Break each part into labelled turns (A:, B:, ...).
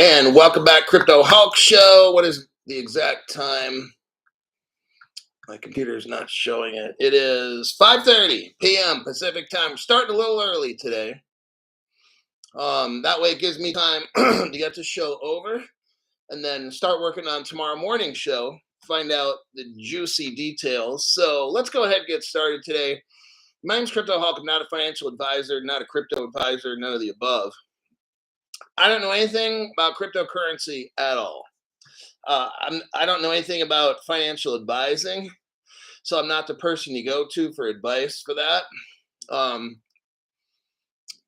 A: And welcome back, Crypto Hulk Show. What is the exact time? My computer is not showing it. It is 5:30 p.m. Pacific time. Starting a little early today. That way it gives me time to get the show over and then start working on tomorrow morning's show. Find out the juicy details. So let's go ahead and get started today. My name's Crypto Hulk. I'm not a financial advisor, not a crypto advisor, none of the above. I don't know anything about cryptocurrency at all. I don't know anything about financial advising, so I'm not the person you go to for advice for that.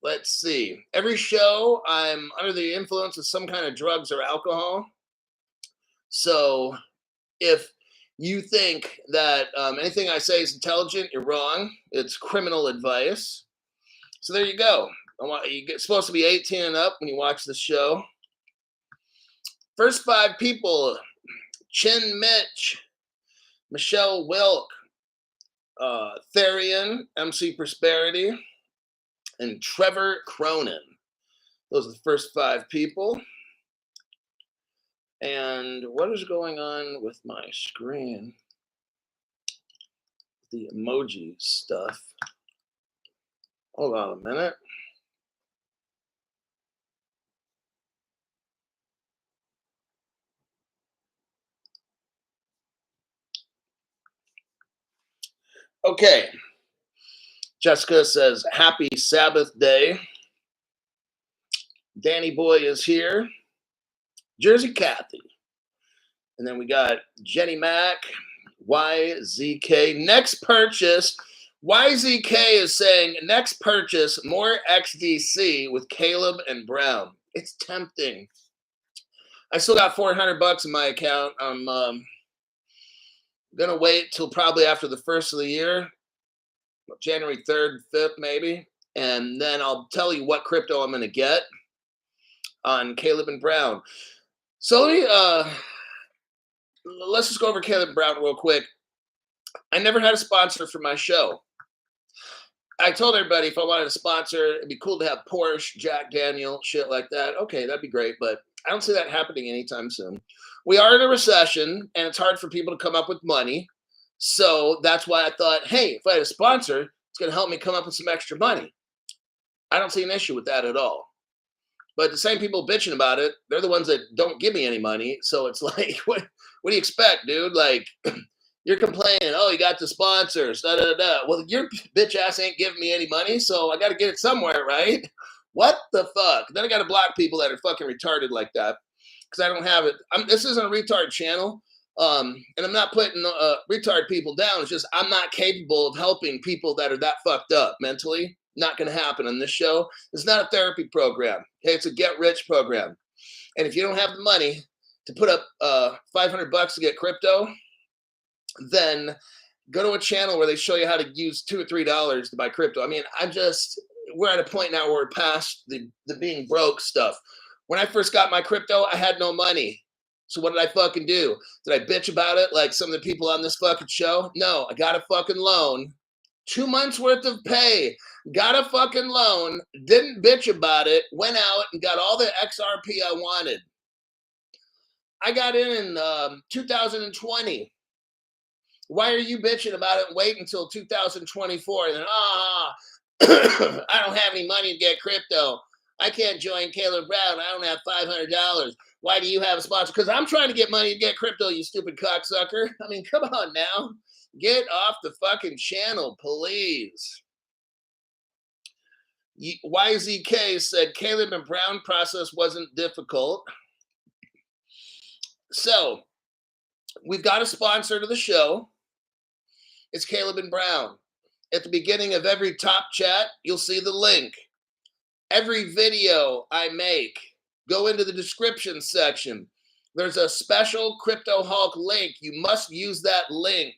A: Let's see. Every show, I'm under the influence of some kind of drugs or alcohol. So if you think that anything I say is intelligent, you're wrong. It's criminal advice. So there you go. You're supposed to be 18 and up when you watch the show. First 5 people: Chin Mitch, Michelle Wilk, Therian, MC Prosperity, and Trevor Cronin. Those are the first 5 people. And what is going on with my screen? The emoji stuff. Hold on a minute. Okay. Jessica says, happy Sabbath day. Danny Boy is here. Jersey Kathy. And then we got Jenny Mac, YZK. Next purchase. YZK is saying, next purchase, more XDC with Caleb and Brown. It's tempting. I still got $400 in my account. I'm going to wait till probably after the first of the year, January 3rd, 5th maybe, and then I'll tell you what crypto I'm going to get on Caleb and Brown. So let's just go over Caleb and Brown real quick. I never had a sponsor for my show. I told everybody if I wanted a sponsor, it'd be cool to have Porsche, Jack Daniel, shit like that. Okay, that'd be great, but I don't see that happening anytime soon. We are in a recession, and it's hard for people to come up with money. So that's why I thought, hey, if I had a sponsor, it's going to help me come up with some extra money. I don't see an issue with that at all. But the same people bitching about it, they're the ones that don't give me any money. So it's like, what do you expect, dude? Like, you're complaining, oh, you got the sponsors, da-da-da. Well, your bitch ass ain't giving me any money, so I got to get it somewhere, right? What the fuck? Then I got to block people that are fucking retarded like that because I don't have it. This isn't a retard channel. And I'm not putting retard people down. It's just I'm not capable of helping people that are that fucked up mentally. Not going to happen on this show. It's not a therapy program. Okay, it's a get rich program. And if you don't have the money to put up $500 to get crypto, then go to a channel where they show you how to use $2 or $3 to buy crypto. I mean, we're at a point now where we're past the being broke stuff. When I first got my crypto, I had no money. So what did I fucking do? Did I bitch about it like some of the people on this fucking show? No, I got a fucking loan. 2 months worth of pay. Got a fucking loan. Didn't bitch about it. Went out and got all the XRP I wanted. I got in 2020. Why are you bitching about it and wait until 2024? And then, I don't have any money to get crypto. I can't join Caleb Brown. I don't have $500. Why do you have a sponsor? Because I'm trying to get money to get crypto, you stupid cocksucker. I mean, come on now. Get off the fucking channel, please. YZK said Caleb and Brown process wasn't difficult. So we've got a sponsor to the show. It's Caleb and Brown. At the beginning of every top chat, you'll see the link. Every video I make, go into the description section. There's a special Crypto Hulk link. You must use that link.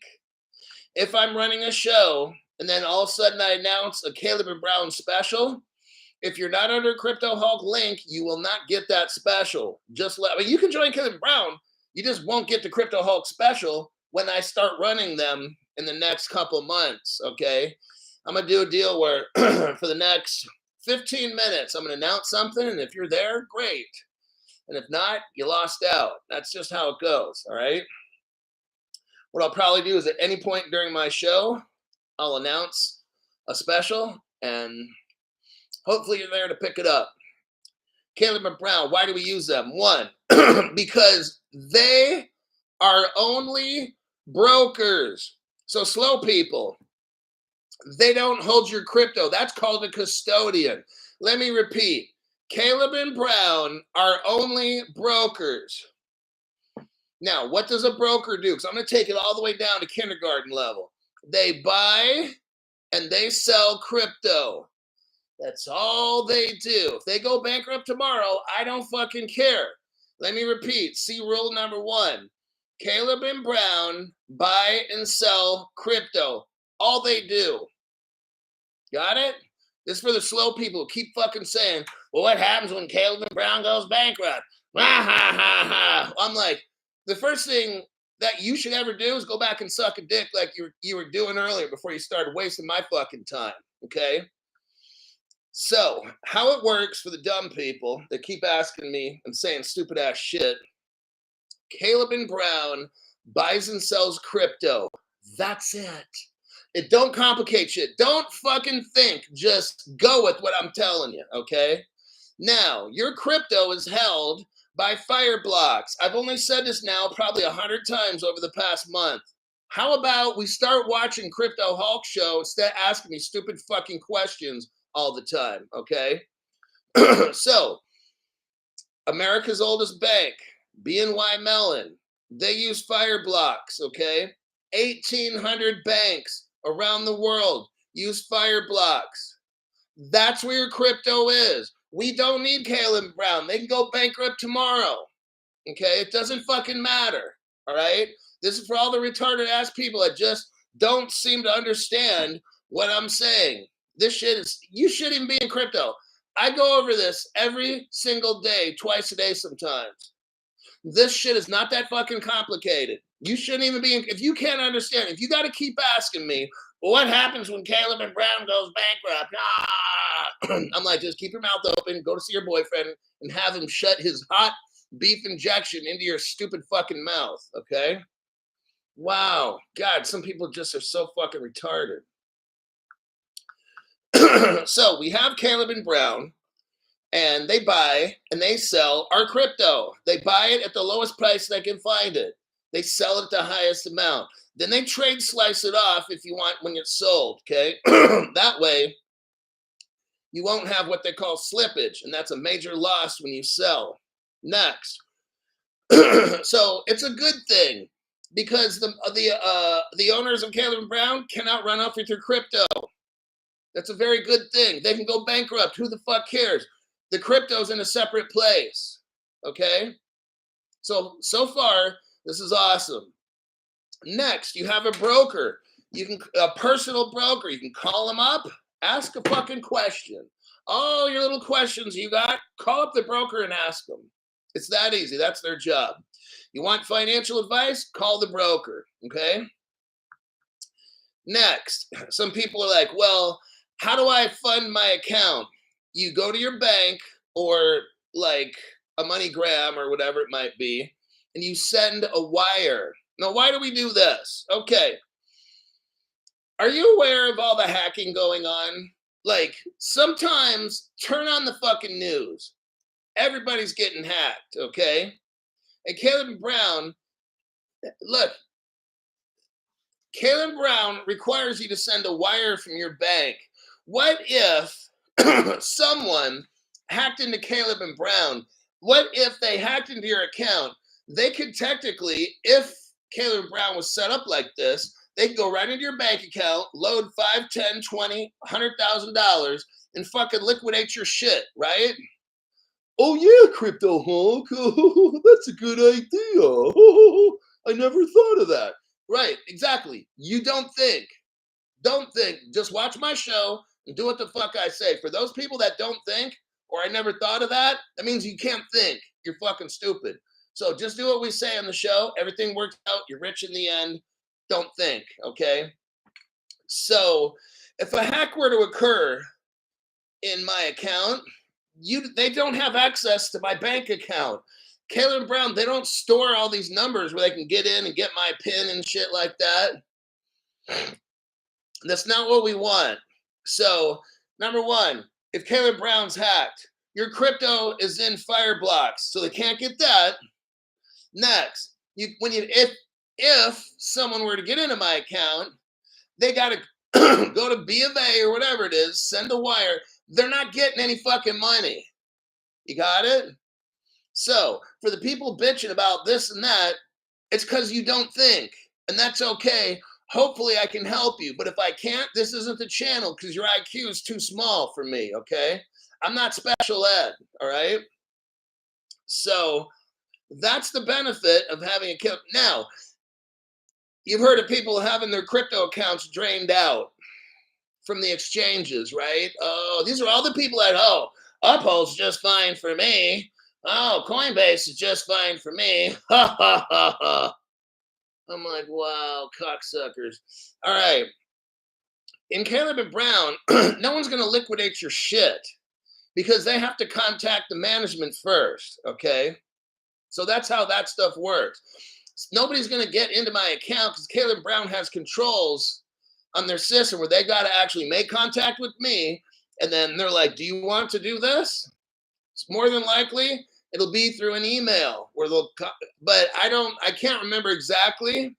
A: If I'm running a show and then all of a sudden I announce a Caleb and Brown special, if you're not under Crypto Hulk link, you will not get that special. You can join Caleb and Brown. You just won't get the Crypto Hulk special when I start running them in the next couple months, okay? I'm going to do a deal where for the next 15 minutes, I'm going to announce something, and if you're there, great. And if not, you lost out. That's just how it goes, all right? What I'll probably do is at any point during my show, I'll announce a special, and hopefully you're there to pick it up. Caleb and Brown, why do we use them? One, because they are only brokers. So slow people, they don't hold your crypto. That's called a custodian. Let me repeat. Caleb and Brown are only brokers. Now, what does a broker do? Because I'm going to take it all the way down to kindergarten level. They buy and they sell crypto. That's all they do. If they go bankrupt tomorrow, I don't fucking care. Let me repeat. See rule number 1. Caleb and Brown buy and sell crypto. All they do. Got it? This is for the slow people who keep fucking saying, well, what happens when Caleb and Brown goes bankrupt? Ha ha ha ha. I'm like, the first thing that you should ever do is go back and suck a dick like you were doing earlier before you started wasting my fucking time. Okay? So, how it works for the dumb people that keep asking me and saying stupid ass shit, Caleb and Brown buys and sells crypto. That's it. It don't complicate shit. Don't fucking think. Just go with what I'm telling you, okay? Now, your crypto is held by Fireblocks. I've only said this now probably 100 times over the past month. How about we start watching Crypto Hulk Show instead of asking me stupid fucking questions all the time, okay? So, America's oldest bank, BNY Mellon, they use Fireblocks, okay? 1,800 banks around the world use Fireblocks. That's where your crypto is. We don't need Caleb Brown. They can go bankrupt tomorrow, okay? It doesn't fucking matter, all right? This is for all the retarded ass people that just don't seem to understand what I'm saying. This shit is, you shouldn't even be in crypto. I go over this every single day, twice a day sometimes. This shit is not that fucking complicated. You shouldn't even be in, if you can't understand, if you got to keep asking me, well, what happens when Caleb and Brown goes bankrupt? I'm like, just keep your mouth open, go to see your boyfriend, and have him shut his hot beef injection into your stupid fucking mouth, okay? Wow. God, some people just are so fucking retarded. So we have Caleb and Brown, and they buy and they sell our crypto. They buy it at the lowest price they can find it. They sell it at the highest amount. Then they trade slice it off if you want when it's sold, okay? That way, you won't have what they call slippage, and that's a major loss when you sell. Next. So it's a good thing because the owners of Caleb and Brown cannot run off with your crypto. That's a very good thing. They can go bankrupt. Who the fuck cares? The crypto's in a separate place, okay? So far, this is awesome. Next, you have a broker. A personal broker. You can call them up, ask a fucking question. All your little questions you got, call up the broker and ask them. It's that easy. That's their job. You want financial advice? Call the broker, okay? Next, some people are like, well, how do I fund my account? You go to your bank or like a MoneyGram or whatever it might be, and you send a wire. Now, why do we do this? Okay. Are you aware of all the hacking going on? Like, sometimes turn on the fucking news. Everybody's getting hacked, okay? And Caleb Brown, look, Caleb Brown requires you to send a wire from your bank. What if someone hacked into Caleb and Brown? What if they hacked into your account? They could technically, if Caleb Brown was set up like this, they could go right into your bank account, load $5, $10, $20, $100,000, and fucking liquidate your shit, right? Oh yeah, Crypto Hulk, that's a good idea. I never thought of that. Right, exactly. You don't think. Don't think. Just watch my show and do what the fuck I say. For those people that don't think, or I never thought of that, that means you can't think. You're fucking stupid. So just do what we say on the show. Everything works out. You're rich in the end. Don't think, okay? So if a hack were to occur in my account, they don't have access to my bank account. Caleb Brown, they don't store all these numbers where they can get in and get my PIN and shit like that. That's not what we want. So, number one, if Caleb Brown's hacked, your crypto is in Fireblocks, so they can't get that. Next, if someone were to get into my account, they got to go to B of A or whatever it is, send a wire. They're not getting any fucking money. You got it? So, for the people bitching about this and that, it's because you don't think, and that's okay. Hopefully, I can help you, but if I can't, this isn't the channel because your IQ is too small for me, okay? I'm not special ed, all right? So, that's the benefit of having a kid. Now, you've heard of people having their crypto accounts drained out from the exchanges, right? Oh, these are all the people that, Uphold's just fine for me. Oh, Coinbase is just fine for me. Ha, ha, ha, ha. I'm like, wow, cocksuckers. All right. In Caleb and Brown, no one's going to liquidate your shit because they have to contact the management first, okay? So that's how that stuff works. Nobody's going to get into my account because Caleb Brown has controls on their system where they got to actually make contact with me. And then they're like, do you want to do this? It's more than likely it'll be through an email where but I can't remember exactly,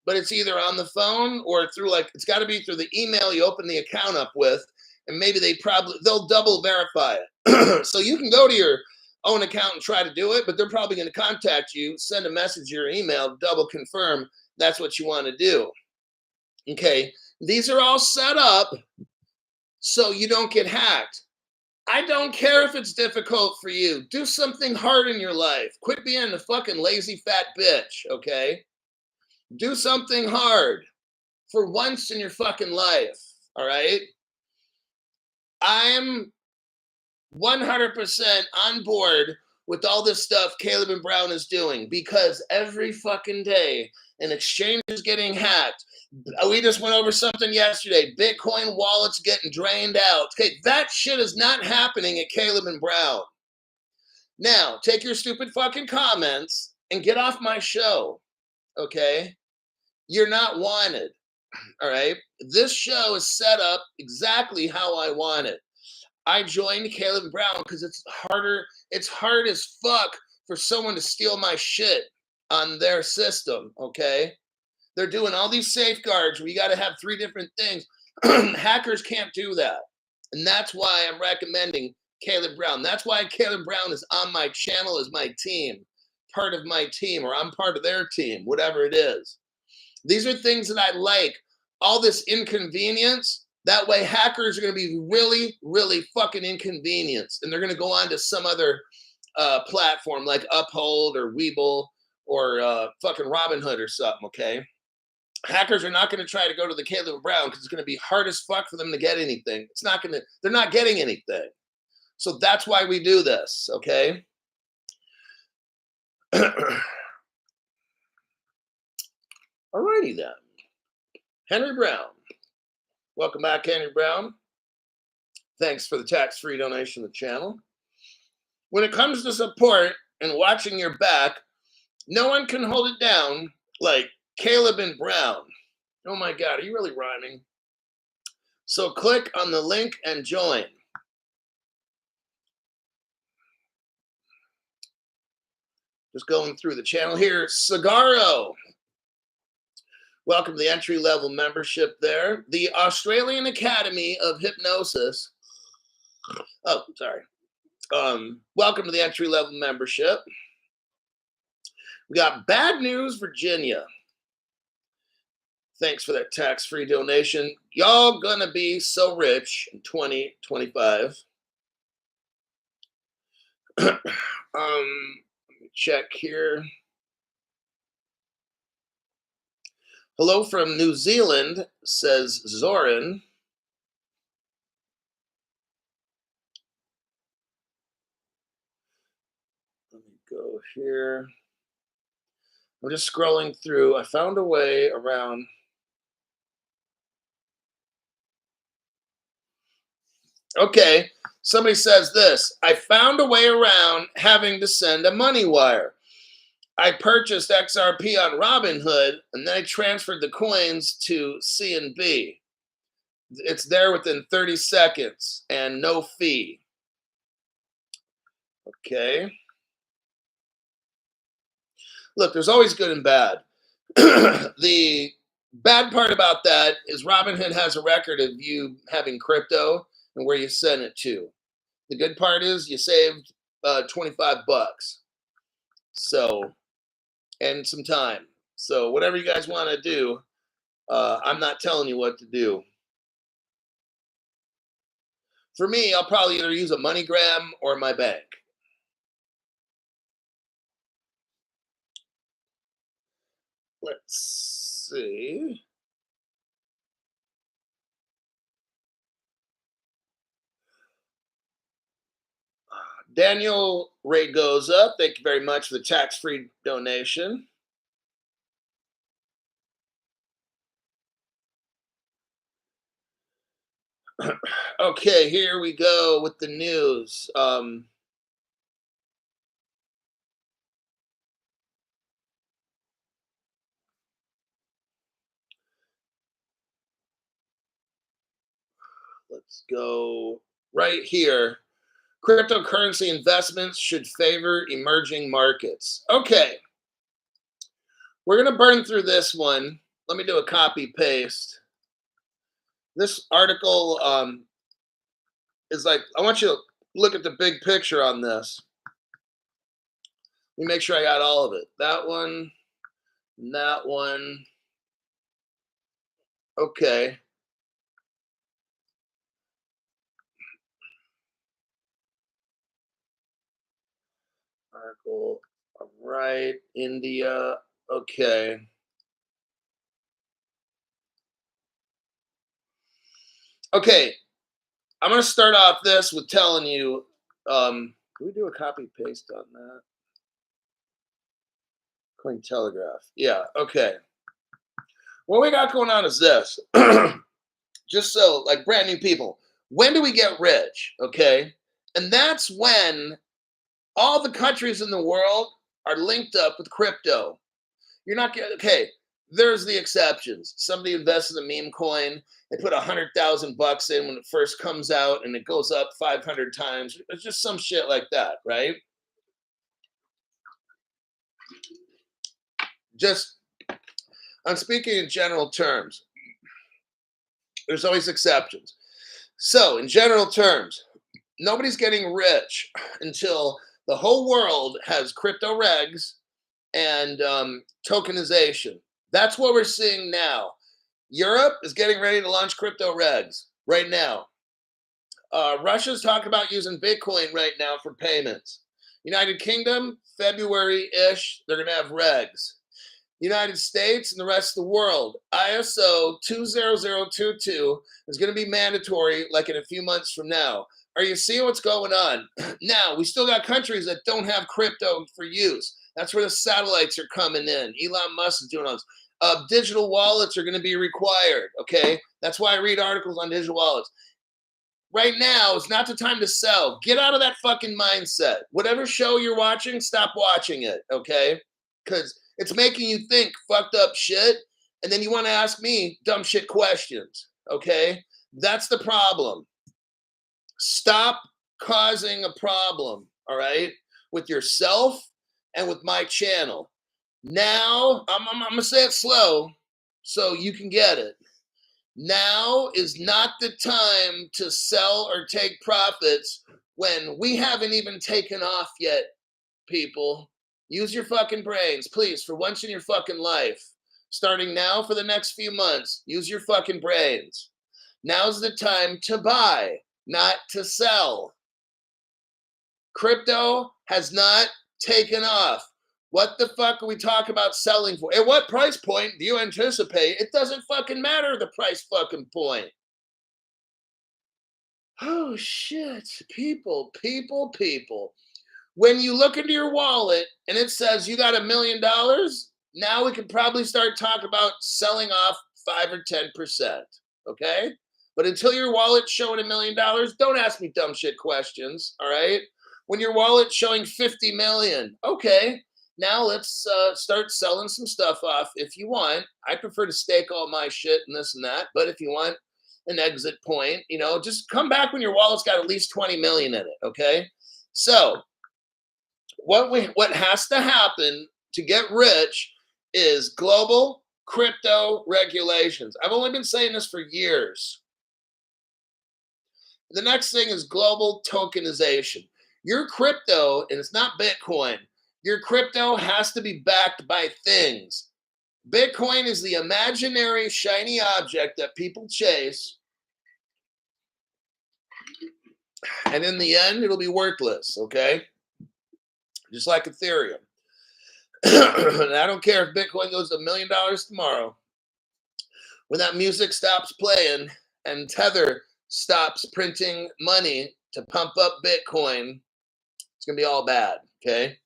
A: but it's either on the phone or through it's got to be through the email you open the account up with. And maybe they'll double verify it. So you can go to your own account and try to do it, but they're probably going to contact you, send a message to your email, double confirm that's what you want to do. Okay, these are all set up so you don't get hacked. I don't care if it's difficult for you. Do something hard in your life. Quit being a fucking lazy fat bitch, okay? Do something hard for once in your fucking life, all right? I'm 100% on board with all this stuff Caleb and Brown is doing because every fucking day an exchange is getting hacked. We just went over something yesterday. Bitcoin wallets getting drained out. Okay, that shit is not happening at Caleb and Brown. Now, take your stupid fucking comments and get off my show, okay? You're not wanted, all right? This show is set up exactly how I want it. I joined Caleb and Brown because it's hard as fuck for someone to steal my shit on their system, okay? They're doing all these safeguards where you got to have 3 different things. Hackers can't do that. And that's why I'm recommending Caleb Brown. That's why Caleb Brown is on my channel as my team, part of my team, or I'm part of their team, whatever it is. These are things that I like. All this inconvenience, that way hackers are going to be really, really fucking inconvenienced. And they're going to go on to some other platform like Uphold or Webull or fucking Robinhood or something, okay? Hackers are not going to try to go to the Caleb Brown because it's going to be hard as fuck for them to get anything. They're not getting anything. So that's why we do this, okay? Alrighty then. Henry Brown. Welcome back, Henry Brown. Thanks for the tax-free donation to the channel. When it comes to support and watching your back, no one can hold it down like Caleb and Brown. Oh my God, are you really rhyming? So click on the link and join. Just going through the channel here. Sagaro. Welcome to the entry-level membership there. The Australian Academy of Hypnosis. Oh, sorry. Welcome to the entry-level membership. We got Bad News Virginia. Thanks for that tax-free donation. Y'all gonna be so rich in 2025. Let me check here. Hello from New Zealand, says Zoran. Let me go here. I'm just scrolling through. I found a way around. Okay, somebody says this. I found a way around having to send a money wire. I purchased XRP on Robinhood, and then I transferred the coins to CNB. It's there within 30 seconds and no fee. Okay. Look, there's always good and bad. The bad part about that is Robinhood has a record of you having crypto and where you sent it to. The good part is you saved 25 bucks. So, and some time. So whatever you guys want to do, I'm not telling you what to do. For me, I'll probably either use a MoneyGram or my bank. Let's see. Daniel rate goes up. Thank you very much for the tax-free donation. Okay, here we go with the news. Let's go right here. Cryptocurrency investments should favor emerging markets. Okay, we're going to burn through this one. Let me do a copy paste. This article is like, I want you to look at the big picture on this. Let me make sure I got all of it. That one, and that one. Okay. Article, all right. India, okay. Okay, I'm going to start off this with telling you, can we do a copy paste on that? Cointelegraph. Yeah, okay. What we got going on is this. Just so, like, brand new people, when do we get rich? Okay. And that's when all the countries in the world are linked up with crypto. You're not getting, okay, there's the exceptions. Somebody invests in a meme coin, they put 100,000 bucks in when it first comes out and it goes up 500 times. It's just some shit like that, right? Just, I'm speaking in general terms. There's always exceptions. So, in general terms, nobody's getting rich until the whole world has crypto regs and tokenization. That's what we're seeing now. Europe is getting ready to launch crypto regs right now. Russia's talking about using Bitcoin right now for payments. United Kingdom, February-ish, they're going to have regs. United States and the rest of the world, ISO 20022 is going to be mandatory like in a few months from now. Are you seeing what's going on? Now, we still got countries that don't have crypto for use. That's where the satellites are coming in. Elon Musk is doing all this. Digital wallets are going to be required, okay? That's why I read articles on digital wallets. Right now, it's not the time to sell. Get out of that fucking mindset. Whatever show you're watching, stop watching it, okay? Because it's making you think fucked up shit, and then you want to ask me dumb shit questions, okay? That's the problem. Stop causing a problem, all right, with yourself and with my channel. Now, I'm going to say it slow so you can get it. Now is not the time to sell or take profits when we haven't even taken off yet, people. Use your fucking brains, please, for once in your fucking life. Starting now for the next few months, use your fucking brains. Now's the time to buy, not to sell. Crypto has not taken off. What the fuck are we talking about selling for? At what price point do you anticipate? It doesn't fucking matter the price fucking point. Oh shit, people. When you look into your wallet and it says you got $1 million, now we can probably start talking about selling off 5 or 10%. Okay? But until your wallet's showing $1 million, don't ask me dumb shit questions, all right? When your wallet's showing 50 million, okay, now let's start selling some stuff off if you want. I prefer to stake all my shit and this and that, but if you want an exit point, you know, just come back when your wallet's got at least 20 million in it, okay? So what has to happen to get rich is global crypto regulations. I've only been saying this for years. The next thing is global tokenization. Your crypto, and it's not Bitcoin, your crypto has to be backed by things. Bitcoin is the imaginary shiny object that people chase, and in the end, it'll be worthless, okay? Just like Ethereum. And I don't care if Bitcoin goes to $1 million tomorrow. When that music stops playing and Tether stops printing money to pump up Bitcoin, it's going to be all bad, okay?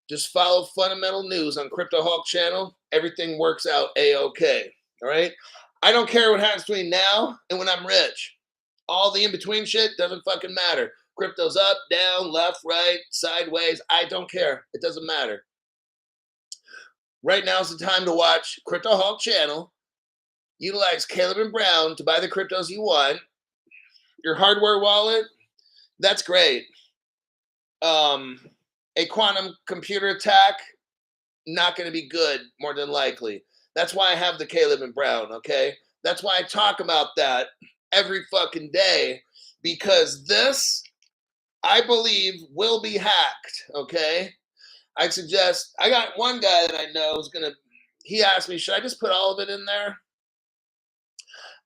A: Just follow fundamental news on Crypto Hawk channel. Everything works out A-okay, all right? I don't care what happens between now and when I'm rich. All the in-between shit doesn't fucking matter. Crypto's up, down, left, right, sideways. I don't care. It doesn't matter. Right now is the time to watch Crypto Hawk channel. Utilize Caleb and Brown to buy the cryptos you want. Your hardware wallet, that's great. A quantum computer attack, not going to be good, more than likely. That's why I have the Caleb and Brown, okay? That's why I talk about that every fucking day, because this, I believe, will be hacked, okay? I suggest, I got one guy that I know is going to, he asked me, should I just put all of it in there?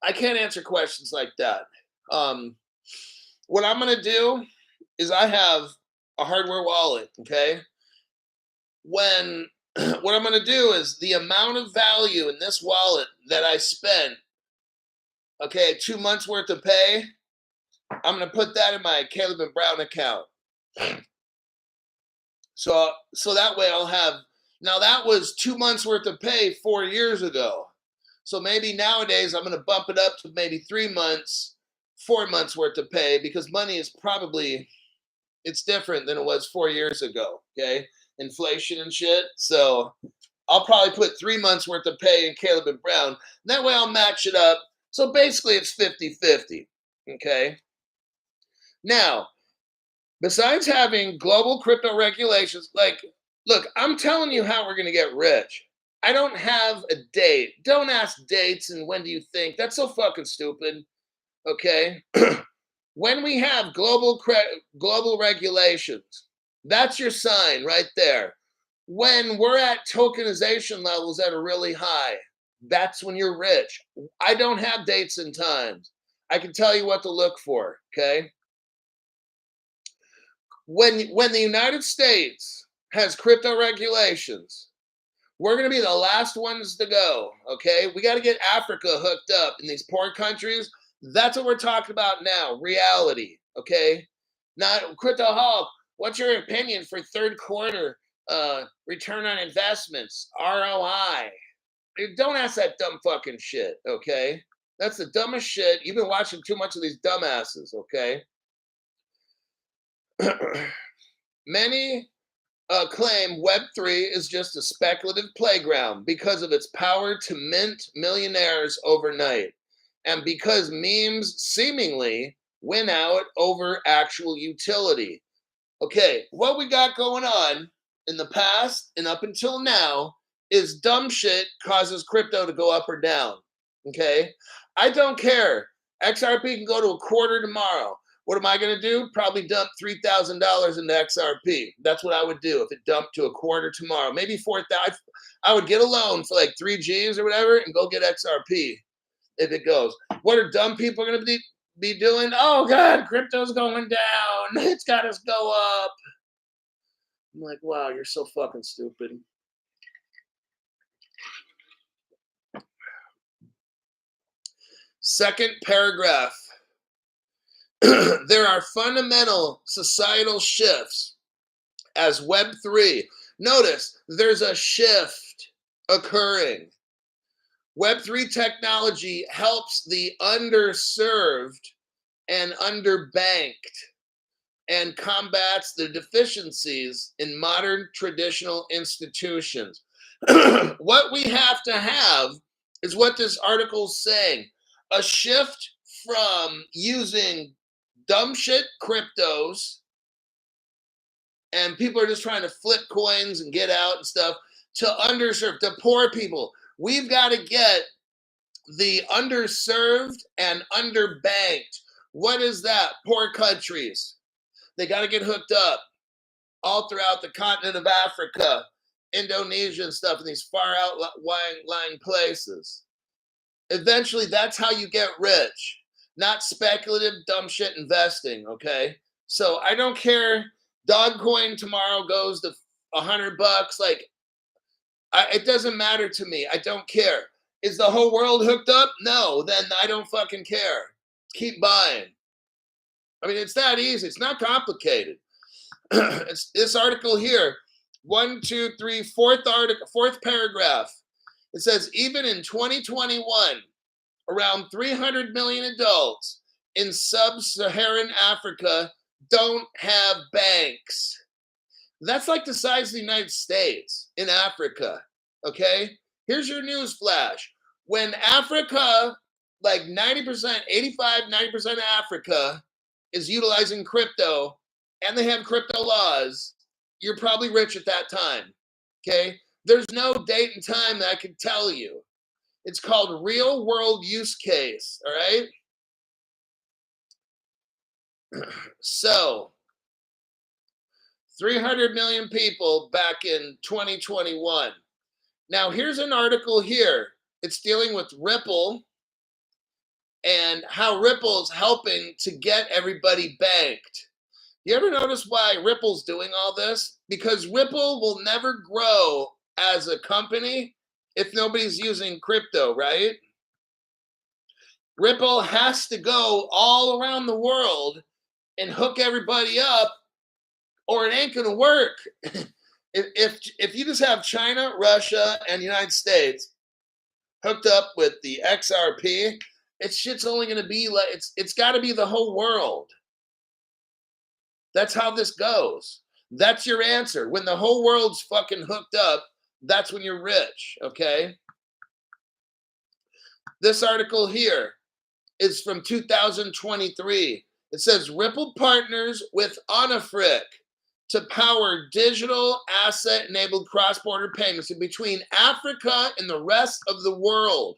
A: I can't answer questions like that. What I'm going to do is I have a hardware wallet, okay? When what I'm going to do is the amount of value in this wallet that I spent, okay, 2 months worth of pay, I'm going to put that in my Caleb and Brown account. So that way I'll have, now that was 2 months worth of pay 4 years ago. So maybe nowadays I'm going to bump it up to maybe 3 months, 4 months worth of pay, because money is probably, it's different than it was 4 years ago, okay? Inflation and shit. So I'll probably put 3 months worth of pay in Caleb and Brown. That way I'll match it up. So basically it's 50-50, okay? Now, besides having global crypto regulations, like, look, I'm telling you how we're going to get rich. I don't have a date. Don't ask dates and when do you think. That's so fucking stupid, okay? When we have global regulations, that's your sign right there. When we're at tokenization levels that are really high, that's when you're rich. I don't have dates and times. I can tell you what to look for, okay? When the United States has crypto regulations, we're going to be the last ones to go, okay? We got to get Africa hooked up in these poor countries. That's what we're talking about now, reality, okay? Not Crypto Hawk, what's your opinion for third quarter return on investments, ROI? Dude, don't ask that dumb fucking shit, okay? That's the dumbest shit. You've been watching too much of these dumbasses, okay? Many claim Web3 is just a speculative playground because of its power to mint millionaires overnight, and because memes seemingly win out over actual utility. Okay, what we got going on in the past and up until now is dumb shit causes crypto to go up or down, okay? I don't care. XRP can go to a quarter tomorrow. What am I going to do? Probably dump $3,000 into XRP. That's what I would do if it dumped to a quarter tomorrow. Maybe 4,000. I would get a loan for like 3 Gs or whatever and go get XRP if it goes. What are dumb people going to be doing? Oh, God, crypto's going down. It's got to go up. I'm like, wow, you're so fucking stupid. Second paragraph. There are fundamental societal shifts as Web3. Notice there's a shift occurring. Web3 technology helps the underserved and underbanked and combats the deficiencies in modern traditional institutions. What we have to have is what this article is saying, a shift from using dumb shit cryptos, and people are just trying to flip coins and get out and stuff, to underserved, to poor people. We've got to get the underserved and underbanked. What is that? Poor countries. They got to get hooked up all throughout the continent of Africa, Indonesia and stuff, in these far out lying places. Eventually, that's how you get rich, not speculative dumb shit investing, okay? So I don't care. Dogcoin tomorrow goes to $100. Like, it doesn't matter to me. I don't care. Is the whole world hooked up? No, then I don't fucking care. Keep buying. I mean, it's that easy. It's not complicated. It's this article here. 1, 2, 3, fourth article, fourth paragraph. It says, even in 2021, around 300 million adults in sub-Saharan Africa don't have banks. That's like the size of the United States in Africa, okay? Here's your news flash. When Africa, like 90%, 85, 90% of Africa is utilizing crypto and they have crypto laws, you're probably rich at that time, okay? There's no date and time that I can tell you. It's called real world use case, all right? So, 300 million people back in 2021. Now, here's an article here. It's dealing with Ripple and how Ripple's helping to get everybody banked. You ever notice why Ripple's doing all this? Because Ripple will never grow as a company if nobody's using crypto, right? Ripple has to go all around the world and hook everybody up, or it ain't gonna work. If you just have China, Russia, and the United States hooked up with the XRP, shit's only gonna be like, it's gotta be the whole world. That's how this goes. That's your answer. When the whole world's fucking hooked up, that's when you're rich, okay? This article here is from 2023. It says, Ripple partners with Onafric to power digital asset-enabled cross-border payments in between Africa and the rest of the world.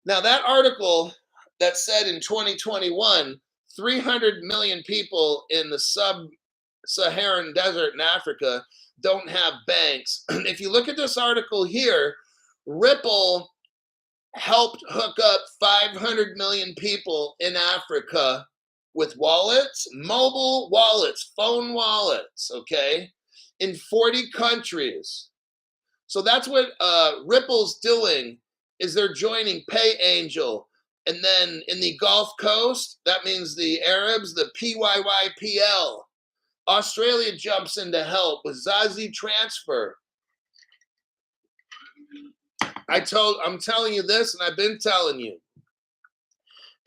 A: Now, that article that said in 2021, 300 million people in the sub-Saharan desert in Africa don't have banks. If you look at this article here, Ripple helped hook up 500 million people in Africa with wallets, mobile wallets, phone wallets, okay, in 40 countries. So that's what Ripple's doing, is they're joining PayAngel. And then in the Gulf Coast, that means the Arabs, the PYYPL. Australia jumps in to help with Zazi Transfer. I'm telling you this, and I've been telling you.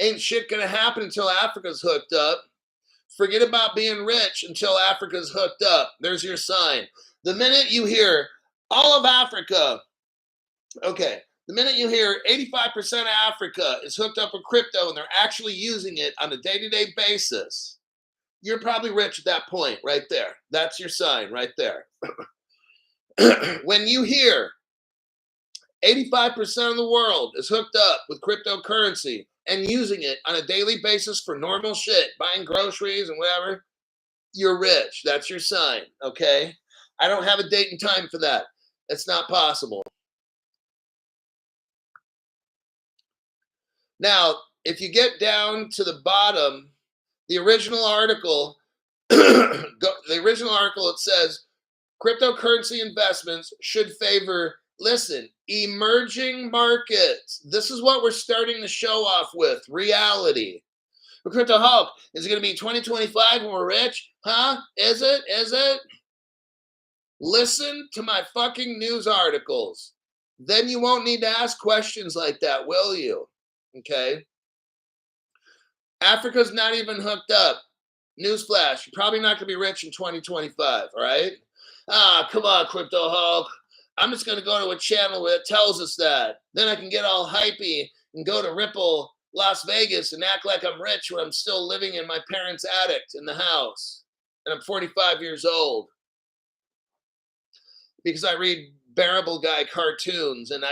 A: Ain't shit gonna happen until Africa's hooked up. Forget about being rich until Africa's hooked up. There's your sign. The minute you hear all of Africa, okay, the minute you hear 85% of Africa is hooked up with crypto and they're actually using it on a day-to-day basis, you're probably rich at that point right there. That's your sign right there. When you hear 85% of the world is hooked up with cryptocurrency and using it on a daily basis for normal shit, buying groceries and whatever, you're rich. That's your sign, okay? I don't have a date and time for that. It's not possible. Now, if you get down to the bottom, the original article, it says, cryptocurrency investments should favor, listen, emerging markets. This is what we're starting to show off with, reality. The Crypto Hulk, is it going to be 2025 when we're rich? Huh? Is it? Listen to my fucking news articles. then you won't need to ask questions like that, will you? Okay. Africa's not even hooked up. Newsflash, you're probably not going to be rich in 2025, all right? Come on, Crypto Hulk. I'm just going to go to a channel that tells us that. Then I can get all hypey and go to Ripple, Las Vegas, and act like I'm rich when I'm still living in my parents' attic in the house. And I'm 45 years old. Because I read Bearable Guy cartoons, and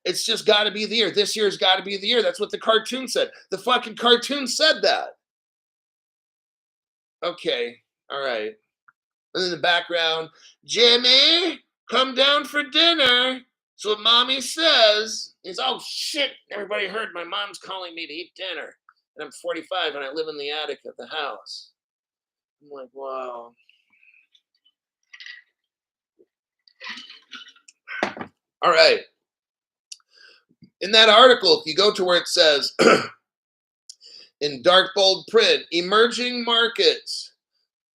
A: it's just got to be the year. This year's got to be the year. That's what the cartoon said. The fucking cartoon said that. Okay, all right. And in the background, Jimmy, come down for dinner. That's what mommy says. He's, oh shit, everybody heard my mom's calling me to eat dinner. And I'm 45 and I live in the attic of the house. I'm like, wow. All right. In that article, if you go to where it says, in dark bold print, emerging markets,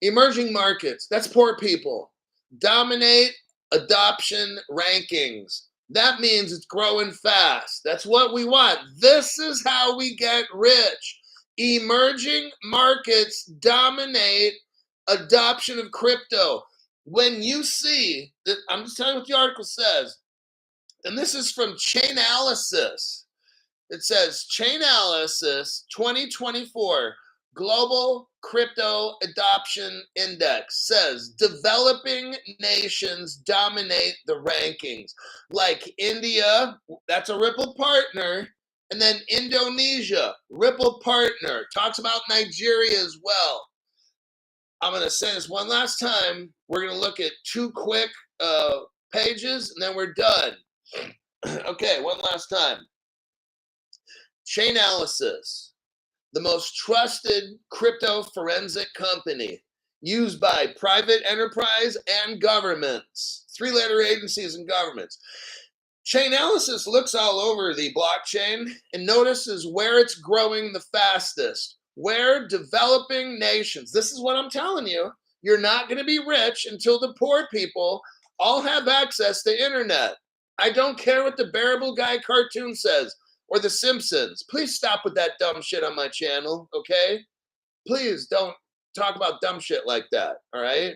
A: that's poor people, dominate adoption rankings. That means it's growing fast. That's what we want. This is how we get rich. Emerging markets dominate adoption of crypto. When you see that, I'm just telling you what the article says, and this is from Chainalysis. It says Chainalysis 2024 Global Crypto Adoption Index says developing nations dominate the rankings. Like India, that's a Ripple partner. And then Indonesia, Ripple partner. Talks about Nigeria as well. I'm going to say this one last time. We're going to look at two quick pages, and then we're done. Okay, one last time. Chainalysis, the most trusted crypto forensic company used by private enterprise and governments, three-letter agencies and governments. Chainalysis looks all over the blockchain and notices where it's growing the fastest, where developing nations. This is what I'm telling you. You're not going to be rich until the poor people all have access to internet. I don't care what the Bearable Guy cartoon says. Or The Simpsons. Please stop with that dumb shit on my channel, okay? Please don't talk about dumb shit like that, all right?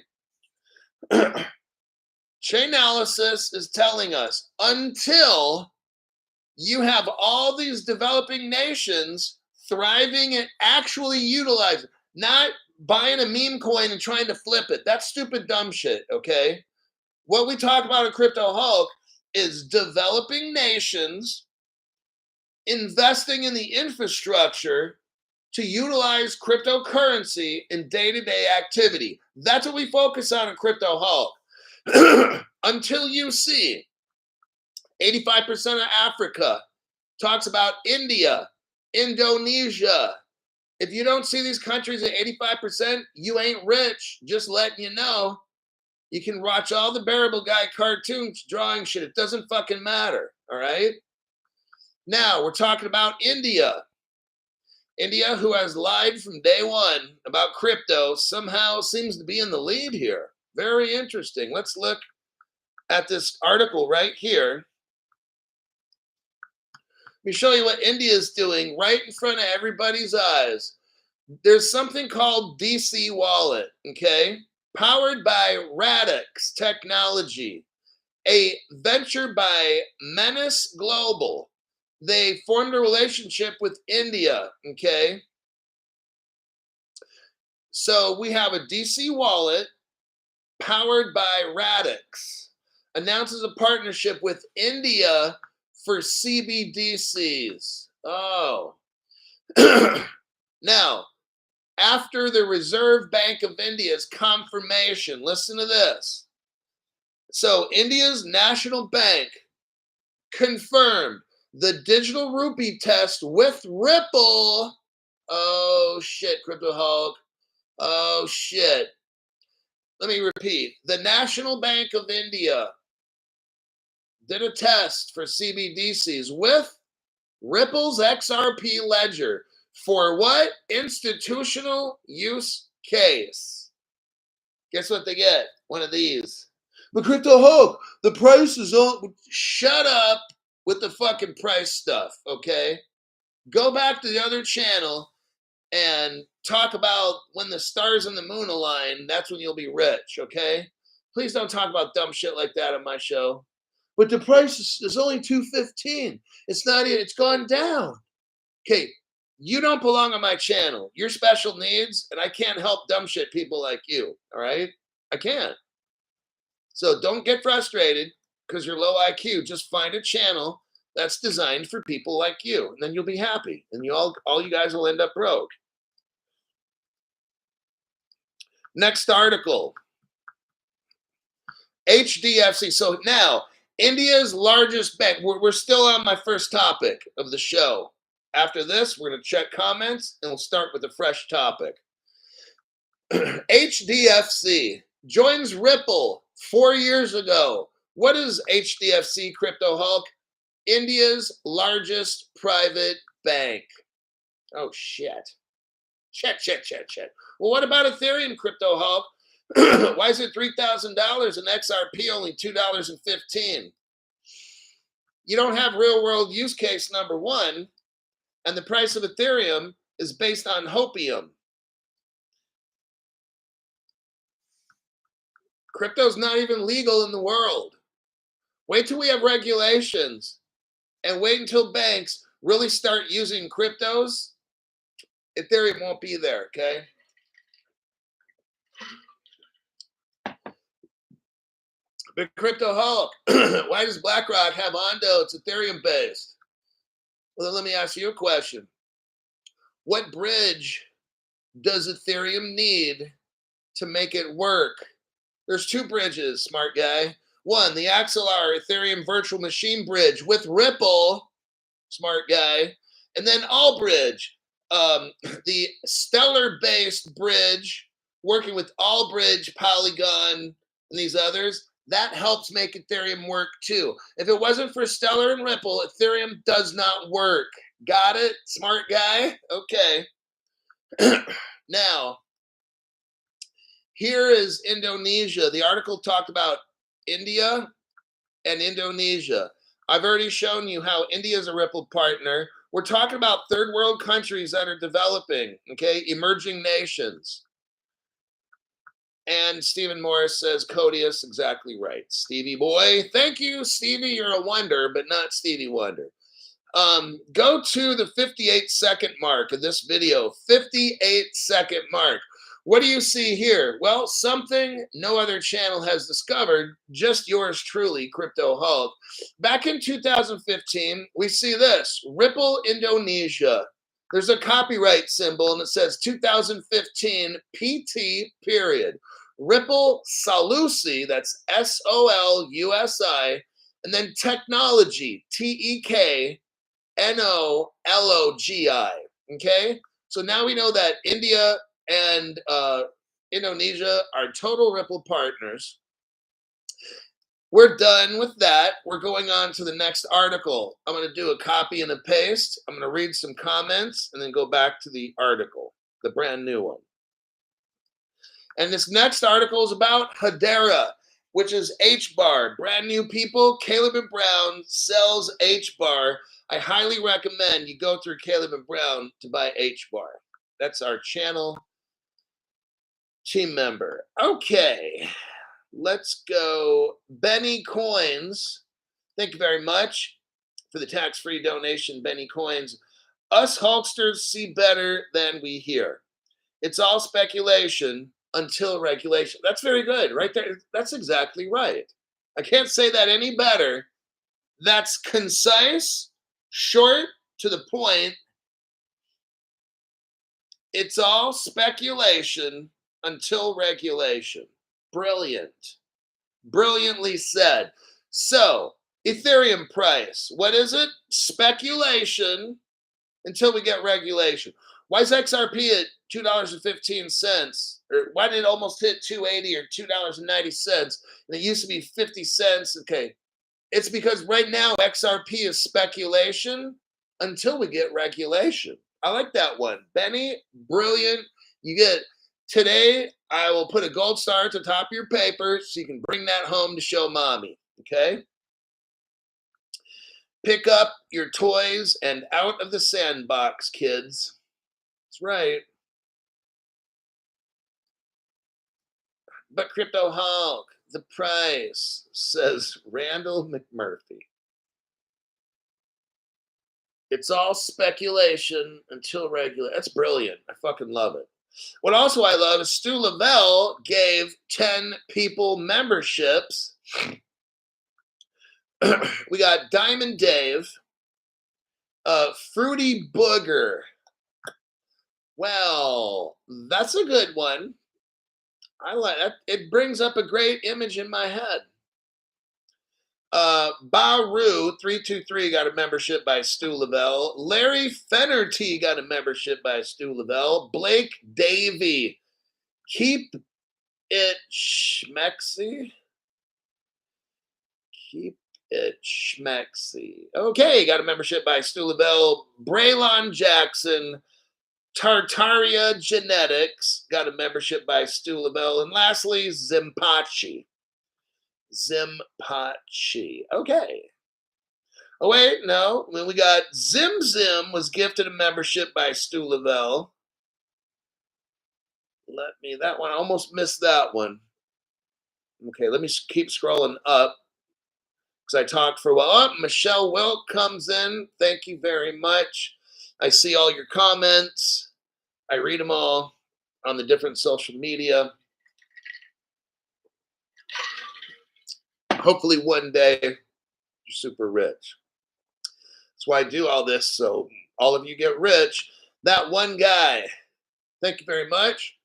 A: Chainalysis is telling us until you have all these developing nations thriving and actually utilizing, not buying a meme coin and trying to flip it. That's stupid dumb shit, okay? What we talk about in Crypto Hulk is developing nations investing in the infrastructure to utilize cryptocurrency in day-to-day activity. That's what we focus on in Crypto Hulk. Until you see 85% of Africa talks about India, Indonesia. If you don't see these countries at 85%, you ain't rich. Just letting you know. You can watch all the Bearable Guy cartoons, drawing shit. It doesn't fucking matter, all right? Now, we're talking about India. India, who has lied from day one about crypto, somehow seems to be in the lead here. Very interesting. Let's look at this article right here. Let me show you what India is doing right in front of everybody's eyes. There's something called DC Wallet, okay? Powered by Radix Technology, a venture by Menace Global. They formed a relationship with India, okay? So we have a DC wallet powered by Radix, announces a partnership with India for CBDCs. Oh. Now, after the Reserve Bank of India's confirmation, listen to this. So India's national bank confirmed the digital rupee test with Ripple. Oh, shit, Crypto Hulk. Oh, shit. Let me repeat. The National Bank of India did a test for CBDCs with Ripple's XRP ledger for what? Institutional use case. Guess what they get? One of these. But Crypto Hulk, the price is on. Shut up with the fucking price stuff, okay? Go back to the other channel and talk about when the stars and the moon align. That's when you'll be rich, okay? Please don't talk about dumb shit like that on my show. But the price is only $215. It's not even, it's gone down. Okay, you don't belong on my channel. You're special needs, and I can't help dumb shit people like you, all right? I can't. So don't get frustrated because you're low IQ. Just find a channel that's designed for people like you, and then you'll be happy. And all you guys will end up broke. Next article. HDFC. So now, India's largest bank. We're still on my first topic of the show. After this, we're going to check comments, and we'll start with a fresh topic. HDFC joins Ripple 4 years ago. What is HDFC, Crypto Hulk? India's largest private bank. Oh, shit. Shit. Well, what about Ethereum, Crypto Hulk? Why is it $3,000 and XRP only $2.15? You don't have real-world use case number one, and the price of Ethereum is based on hopium. Crypto's not even legal in the world. Wait till we have regulations and wait until banks really start using cryptos. Ethereum won't be there, okay? But Crypto Hulk, why does BlackRock have Ondo? It's Ethereum based. Well, then let me ask you a question. What bridge does Ethereum need to make it work? There's two bridges, smart guy. One, the XLR Ethereum Virtual Machine Bridge with Ripple, smart guy. And then Allbridge, the Stellar-based bridge, working with Allbridge, Polygon, and these others. That helps make Ethereum work too. If it wasn't for Stellar and Ripple, Ethereum does not work. Got it, smart guy? Okay. Now, here is Indonesia. The article talked about India and Indonesia. I've already shown you how India is a Ripple partner. We're talking about third world countries that are developing, okay? Emerging nations. And Stephen Morris says, Codius, exactly right. Stevie boy. Thank you, Stevie. You're a wonder, but not Stevie Wonder. Go to the 58-second mark of this video. 58-second mark. What do you see here? Well, something no other channel has discovered, just yours truly, Crypto Hulk. Back in 2015, we see this, Ripple Indonesia. There's a copyright symbol, and it says 2015 PT period. Ripple Solusi, that's SOLUSI, and then technology, TEKNOLOGI. Okay? So now we know that India and Indonesia are total Ripple partners. We're done with that. We're going on to the next article. I'm going to do a copy and a paste. I'm going to read some comments and then go back to the article, the brand new one. And this next article is about Hedera, which is HBAR. Brand new people, Caleb and Brown sells HBAR. I highly recommend you go through Caleb and Brown to buy HBAR. That's our channel team member. Okay, let's go. Benny Coins. Thank you very much for the tax-free donation, Benny Coins. Us Hulksters see better than we hear. It's all speculation until regulation. That's very good, right there. That's exactly right. I can't say that any better. That's concise, short, to the point. It's all speculation until regulation. Brilliant. Brilliantly said. So, Ethereum price. What is it? Speculation until we get regulation. Why is XRP at $2.15? Or why did it almost hit $2.80 or $2.90? And it used to be 50 cents. Okay. It's because right now XRP is speculation until we get regulation. I like that one. Benny, brilliant. You get today, I will put a gold star at the top of your paper so you can bring that home to show mommy. Okay? Pick up your toys and out of the sandbox, kids. That's right. But Crypto Hulk, the price, says Randall McMurphy. It's all speculation until regular. That's brilliant. I fucking love it. What also I love is Stu Lavelle gave 10 people memberships. We got Diamond Dave, Fruity Booger. Well, that's a good one. I like that. It brings up a great image in my head. Baru323 got a membership by Stu Lavelle. Larry Fennerty got a membership by Stu Lavelle. Blake Davey, keep it schmexy. Keep it schmexy. Okay, got a membership by Stu Lavelle. Braylon Jackson, Tartaria Genetics got a membership by Stu Lavelle. And lastly, Zimpachi. Okay. Oh, wait, no. When we got Zim Zim was gifted a membership by Stu Lavelle. That one, I almost missed that one. Okay, let me keep scrolling up because I talked for a while. Oh, Michelle Wilk comes in. Thank you very much. I see all your comments. I read them all on the different social media. Hopefully one day you're super rich. That's why I do all this, so all of you get rich. That one guy, thank you very much.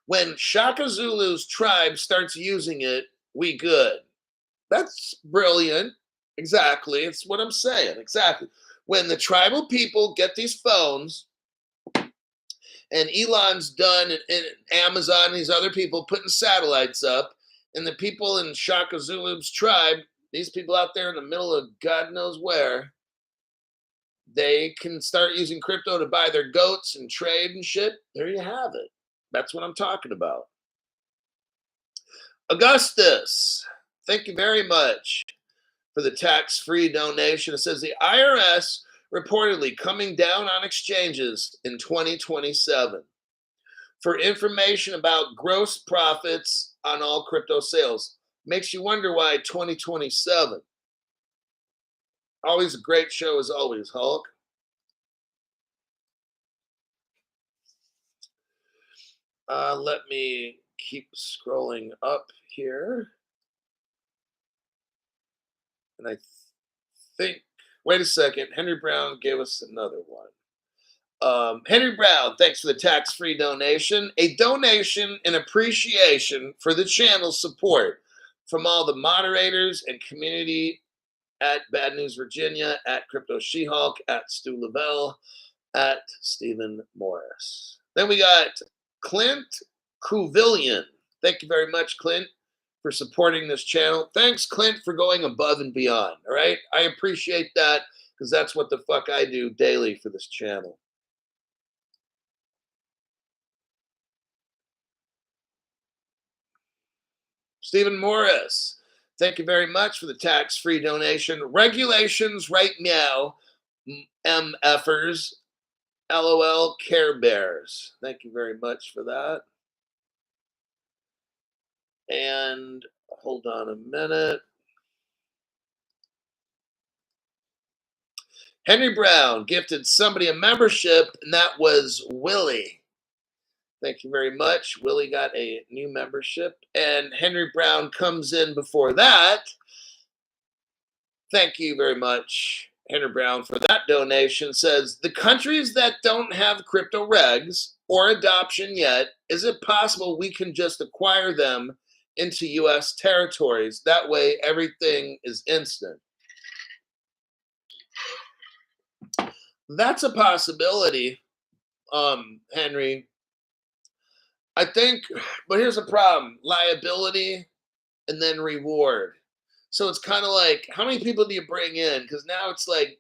A: When Shaka Zulu's tribe starts using it, we good. That's brilliant. Exactly. It's what I'm saying. Exactly. When the tribal people get these phones, and Elon's done, and Amazon and these other people putting satellites up, and the people in Shaka Zulu's tribe, these people out there in the middle of God knows where, they can start using crypto to buy their goats and trade and shit. There you have it. That's what I'm talking about. Augustus, thank you very much for the tax-free donation. It says the IRS reportedly coming down on exchanges in 2027 for information about gross profits on all crypto sales. Makes you wonder why 2027. Always a great show as always, Hulk. Let me keep scrolling up here. And I think, wait a second, Henry Brown gave us another one. Henry Brown, thanks for the tax-free donation. A donation in appreciation for the channel's support from all the moderators and community at Bad News Virginia, at Crypto She-Hulk, at Stu Lavelle, at Stephen Morris. Then we got Clint Cuvillian. Thank you very much, Clint, for supporting this channel. Thanks, Clint, for going above and beyond, all right? I appreciate that because that's what the fuck I do daily for this channel. Stephen Morris, thank you very much for the tax-free donation. Regulations right meow, MFers, LOL Care Bears. Thank you very much for that. And hold on a minute. Henry Brown gifted somebody a membership, and that was Willie. Thank you very much. Willie got a new membership, and Henry Brown comes in before that. Thank you very much, Henry Brown, for that donation. Says, the countries that don't have crypto regs or adoption yet, is it possible we can just acquire them into U.S. territories? That way, everything is instant. That's a possibility, Henry. I think, but here's the problem. Liability and then reward. So it's kind of like, how many people do you bring in? Because now it's like,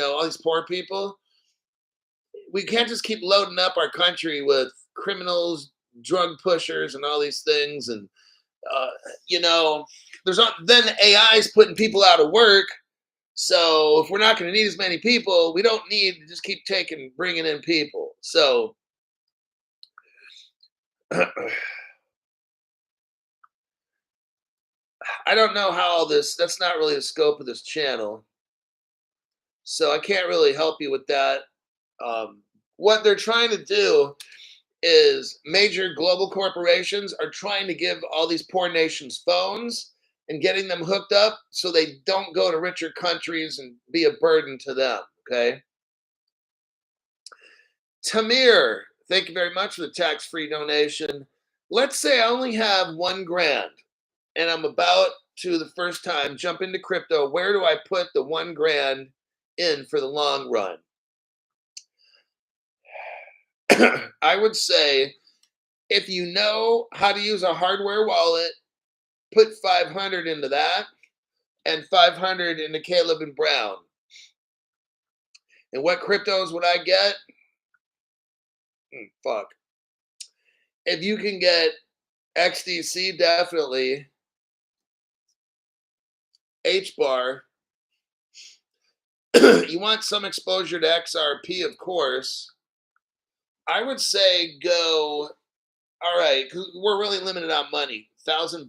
A: all these poor people. We can't just keep loading up our country with criminals, drug pushers and all these things. And, you know, then AI is putting people out of work. So if we're not going to need as many people, we don't need to just keep bringing in people. So I don't know how all this, that's not really the scope of this channel. So I can't really help you with that. What they're trying to do is major global corporations are trying to give all these poor nations phones and getting them hooked up so they don't go to richer countries and be a burden to them, okay? Tamir, thank you very much for the tax-free donation. Let's say I only have $1,000 and I'm about to the first time jump into crypto. Where do I put the $1,000 in for the long run? I would say if you know how to use a hardware wallet, put 500 into that and 500 into Caleb and Brown. And what cryptos would I get? Fuck. If you can get XDC, definitely. HBAR. You want some exposure to XRP, of course. I would say go, all right, because we're really limited on money, $1,000.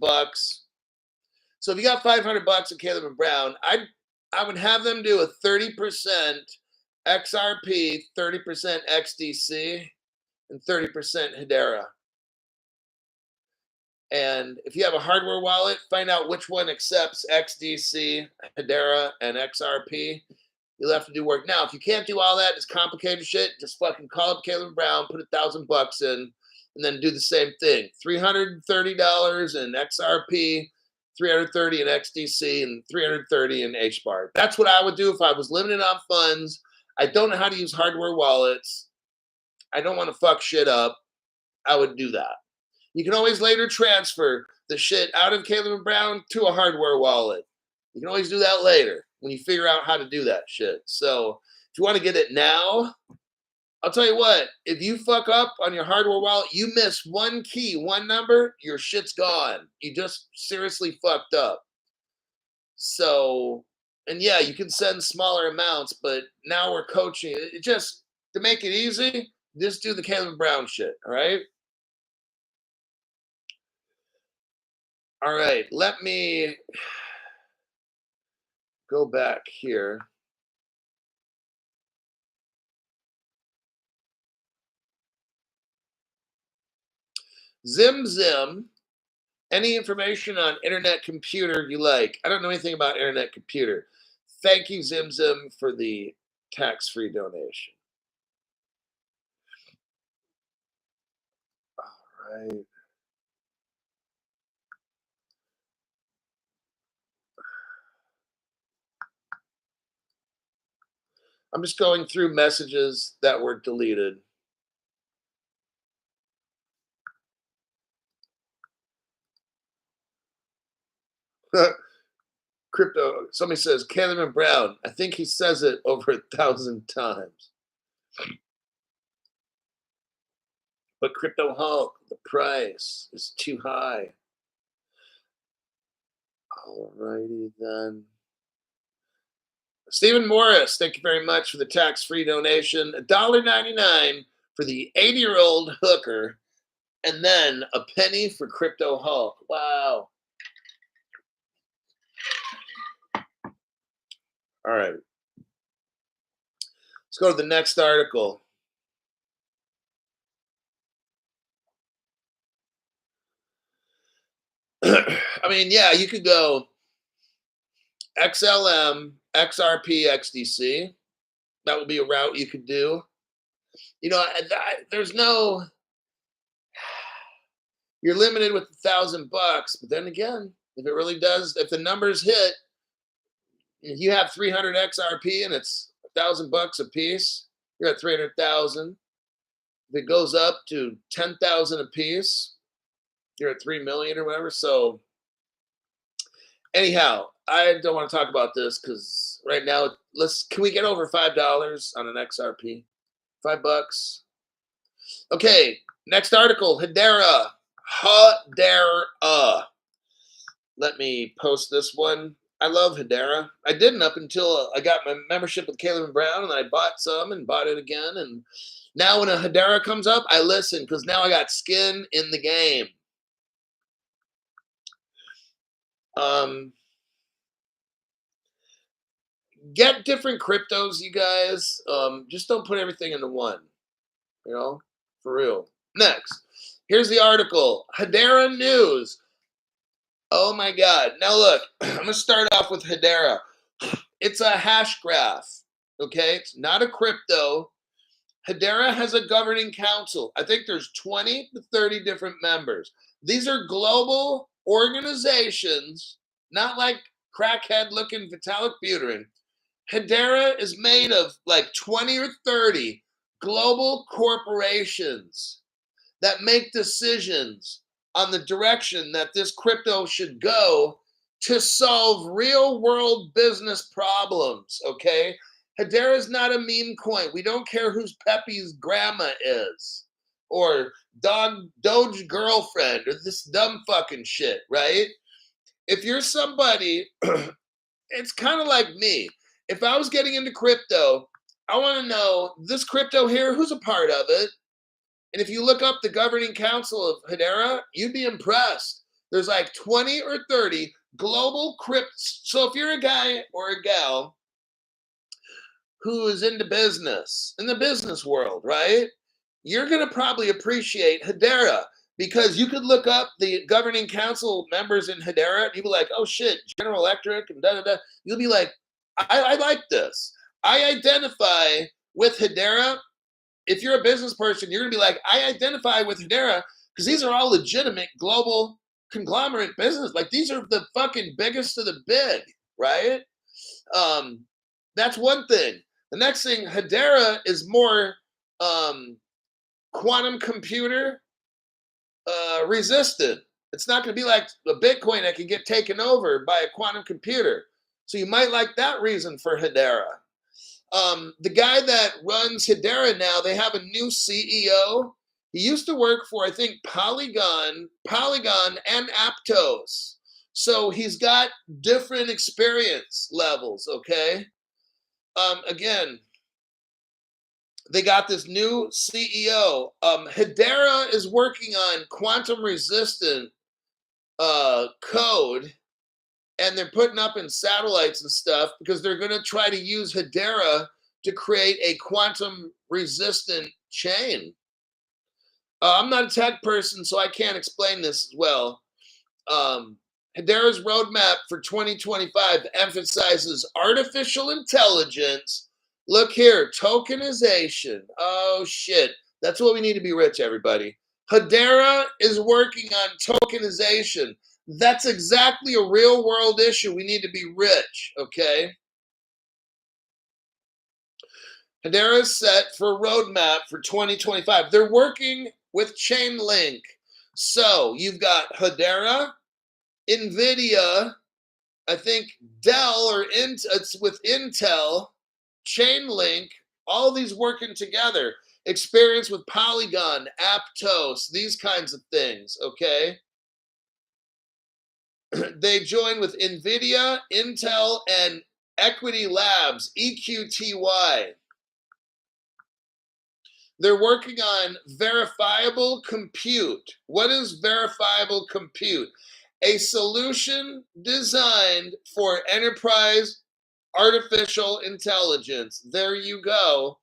A: So if you got $500 at Caleb and Brown, I would have them do a 30% XRP, 30% XDC, and 30% Hedera. And if you have a hardware wallet, find out which one accepts XDC, Hedera, and XRP. You'll have to do work. Now, if you can't do all that, it's complicated shit. Just fucking call up Caleb Brown, put $1,000 in, and then do the same thing. $330 in XRP, $330 in XDC, and $330 in HBAR. That's what I would do if I was limited on funds. I don't know how to use hardware wallets. I don't want to fuck shit up. I would do that. You can always later transfer the shit out of Caleb Brown to a hardware wallet. You can always do that later when you figure out how to do that shit. So if you want to get it now, I'll tell you what, if you fuck up on your hardware wallet, you miss one key, one number, your shit's gone. You just seriously fucked up. So, and yeah, you can send smaller amounts, but now we're coaching. It just, to make it easy, just do the Caleb Brown shit, all right? All right, let me go back here. Zim, any information on internet computer you like? I don't know anything about internet computer. Thank you, Zim, for the tax-free donation. All right. I'm just going through messages that were deleted. Crypto, somebody says, Caleb and Brown. I think he says it over 1,000 times. But Crypto Hulk, the price is too high. All righty then. Stephen Morris, thank you very much for the tax-free donation. $1.99 for the 80-year-old hooker, and then a penny for Crypto Hulk. Wow. All right. Let's go to the next article. I mean, yeah, you could go XLM, XRP, XDC. That would be a route you could do. You know, there's no, you're limited with $1,000, but then again, if it really does, if the numbers hit, if you have 300 XRP and it's $1,000 a piece, you're at 300,000. If it goes up to 10,000 a piece, you're at 3 million or whatever. So anyhow, I don't want to talk about this because right now, can we get over $5 on an XRP? $5. Okay, Next article, Hedera. Hedera. Let me post this one. I love Hedera. I didn't up until I got my membership with Caleb and Brown, and I bought some and bought it again. And now when a Hedera comes up, I listen because now I got skin in the game. Get different cryptos, you guys. Just don't put everything into one. You know, for real. Next, here's the article. Hedera news. Oh my God. Now look, I'm going to start off with Hedera. It's a hash graph, okay? It's not a crypto. Hedera has a governing council. I think there's 20 to 30 different members. These are global organizations, not like crackhead-looking Vitalik Buterin. Hedera is made of like 20 or 30 global corporations that make decisions on the direction that this crypto should go to solve real world business problems, okay? Hedera is not a meme coin. We don't care whose Pepe's grandma is or Doge girlfriend or this dumb fucking shit, right? If you're somebody, it's kind of like me. If I was getting into crypto, I want to know this crypto here, who's a part of it? And if you look up the governing council of Hedera, you'd be impressed. There's like 20 or 30 global crypts. So if you're a guy or a gal who is into business, in the business world, right? You're going to probably appreciate Hedera because you could look up the governing council members in Hedera and you'll be like, oh shit, General Electric and da-da-da. You'll be like, I like this. I identify with Hedera. If you're a business person, you're going to be like, I identify with Hedera because these are all legitimate global conglomerate business. Like these are the fucking biggest of the big, right? That's one thing. The next thing, Hedera is more quantum computer resistant. It's not going to be like a Bitcoin that can get taken over by a quantum computer. So you might like that reason for Hedera. The guy that runs Hedera now, they have a new CEO. He used to work for, I think, Polygon and Aptos. So he's got different experience levels, okay? Again, they got this new CEO. Hedera is working on quantum resistant code, and they're putting up in satellites and stuff because they're going to try to use Hedera to create a quantum resistant chain. I'm not a tech person, so I can't explain this as well. Hedera's roadmap for 2025 emphasizes artificial intelligence. Look here, tokenization. Oh, shit. That's what we need to be rich, everybody. Hedera is working on tokenization. That's exactly a real world issue. We need to be rich, okay? Hedera is set for a roadmap for 2025. They're working with Chainlink. So you've got Hedera, NVIDIA, I think Dell or it's with Intel, Chainlink, all these working together. Experience with Polygon, Aptos, these kinds of things, okay? They join with NVIDIA, Intel, and Equity Labs, EQTY. They're working on verifiable compute. What is verifiable compute? A solution designed for enterprise artificial intelligence. There you go.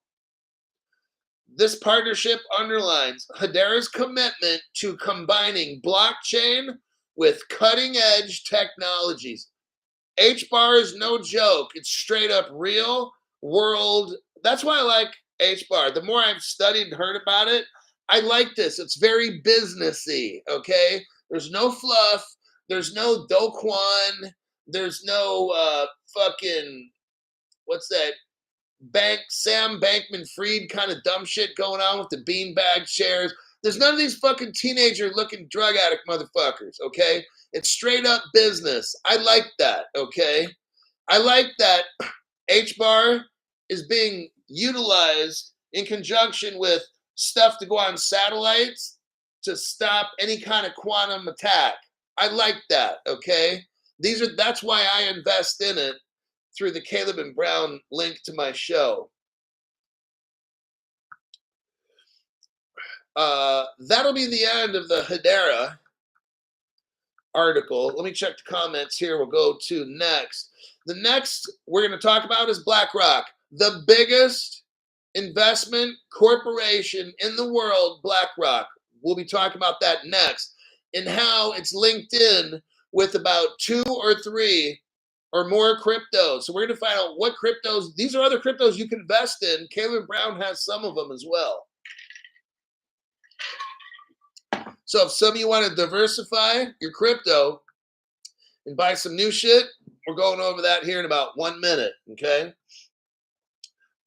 A: This partnership underlines Hedera's commitment to combining blockchain with cutting-edge technologies. HBAR is no joke. It's straight up real world. That's why I like HBAR. The more I've studied and heard about it, I like this. It's very businessy, okay? There's no fluff. There's no Do Kwon. There's no fucking, what's that? Sam Bankman-Fried kind of dumb shit going on with the beanbag shares. There's none of these fucking teenager-looking drug addict motherfuckers, okay? It's straight up business. I like that, okay? I like that HBAR is being utilized in conjunction with stuff to go on satellites to stop any kind of quantum attack. I like that, okay? That's why I invest in it through the Caleb and Brown link to my show. That'll be the end of the Hedera article. Let me check the comments here. We'll go to next. The next we're going to talk about is BlackRock, the biggest investment corporation in the world, BlackRock. We'll be talking about that next and how it's linked in with about 2 or 3 or more cryptos. So we're going to find out what cryptos, these are other cryptos you can invest in. Caleb Brown has some of them as well. So if some of you want to diversify your crypto and buy some new shit, we're going over that here in about 1 minute, okay?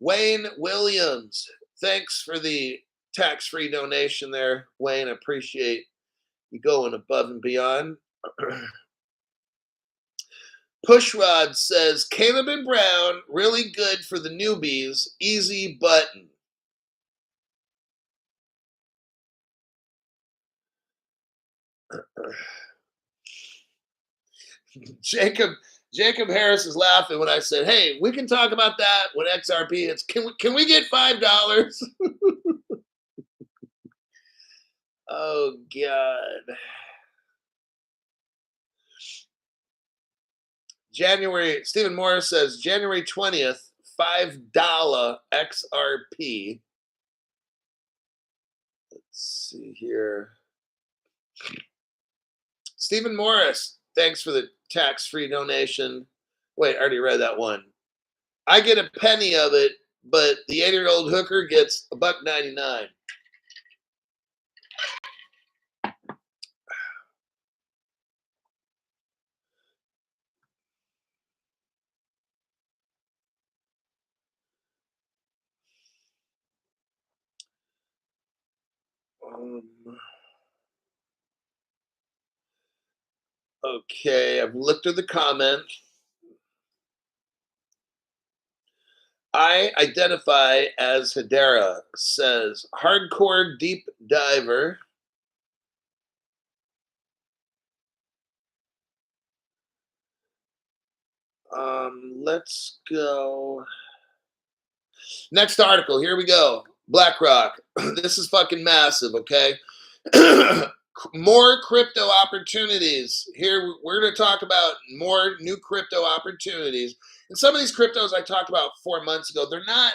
A: Wayne Williams, thanks for the tax-free donation there, Wayne. I appreciate you going above and beyond. Pushrod says, Caleb and Brown, really good for the newbies, easy button. Jacob Harris is laughing when I said, hey, we can talk about that when XRP hits. Can we get $5? Oh, God. Stephen Morris says, January 20th, $5 XRP. Let's see here. Stephen Morris, thanks for the tax-free donation. Wait, I already read that one. I get a penny of it, but the 80-year-old hooker gets $1.99. Okay, I've looked at the comment. I identify as Hedera, says hardcore deep diver. Let's go. Next article, here we go. BlackRock. This is fucking massive, okay? More crypto opportunities. Here, we're going to talk about more new crypto opportunities. And some of these cryptos I talked about 4 months ago, they're not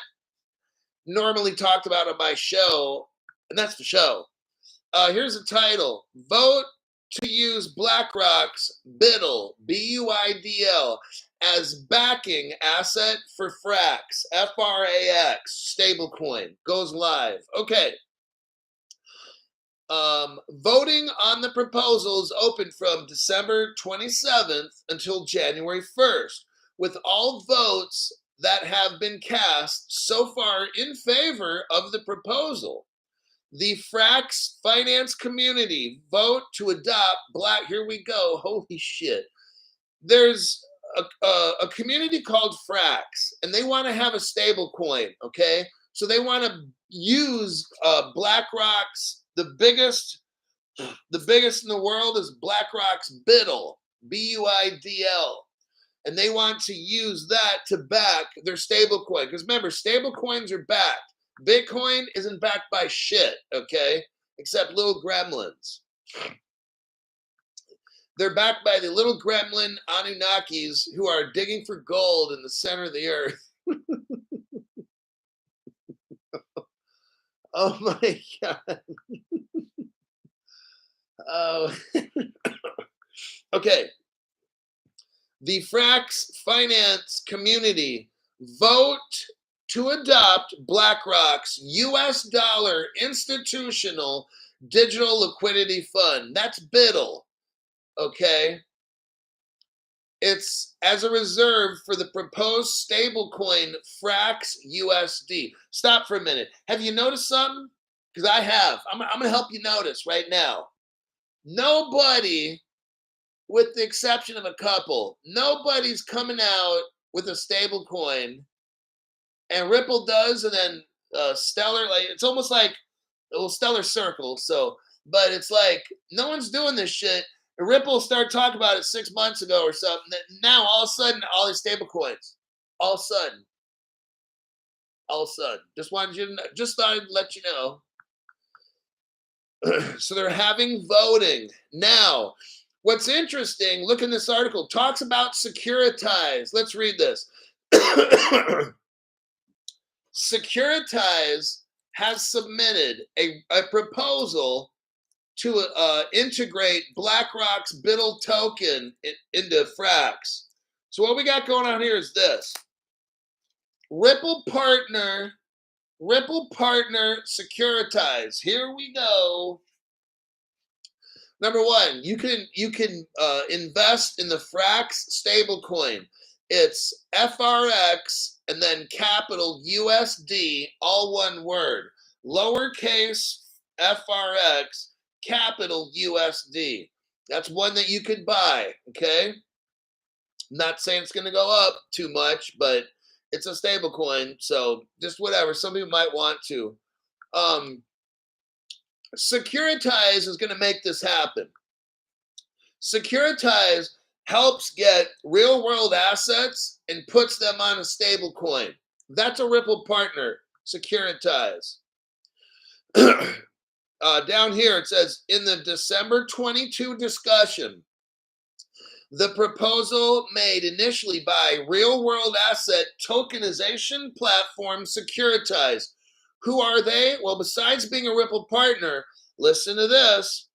A: normally talked about on my show, and that's the show. Here's the title. Vote to use BlackRock's BIDL, B-U-I-D-L, as backing asset for FRAX, F-R-A-X, stablecoin. Goes live. Okay. Voting on the proposal is open from December 27th until January 1st, with all votes that have been cast so far in favor of the proposal. The FRAX finance community vote to adopt here we go, holy shit. There's a community called FRAX, and they want to have a stable coin, okay? So they want to use BlackRock's, the biggest in the world is BlackRock's BIDL, B-U-I-D-L. And they want to use that to back their stable coin. Because remember, stable coins are backed. Bitcoin isn't backed by shit, okay? Except little gremlins. They're backed by the little gremlin Anunnakis who are digging for gold in the center of the earth. Oh my God. Oh. Okay. The FRAX finance community vote to adopt BlackRock's US dollar institutional digital liquidity fund. That's BIDL. Okay. It's as a reserve for the proposed stablecoin FRAX USD. Stop for a minute. Have you noticed something? Because I have. I'm going to help you notice right now. Nobody, with the exception of a couple, nobody's coming out with a stable coin, and Ripple does, and then Stellar, like it's almost like a little Stellar Circle. So But it's like, no one's doing this shit. Ripple started talking about it 6 months ago or something. Now, all of a sudden, all these stable coins, all of a sudden, just wanted you to know, just thought I'd let you know. So they're having voting. Now, what's interesting, look in this article, talks about Securitize. Let's read this. Securitize has submitted a proposal to integrate BlackRock's BITL token into Frax. So what we got going on here is this. Ripple partner Securitize. Here we go. Number one, you can invest in the Frax stablecoin. It's FRX and then capital USD, all one word. Lowercase FRX, capital USD. That's one that you could buy, okay? I'm not saying it's going to go up too much, but it's a stable coin, so just whatever. Some people might want to. Securitize is going to make this happen. Securitize helps get real-world assets and puts them on a stable coin. That's a Ripple partner, Securitize. Down here it says, in the December 22 discussion, the proposal made initially by real-world asset tokenization platform Securitize. Who are they? Well, besides being a Ripple partner, listen to this.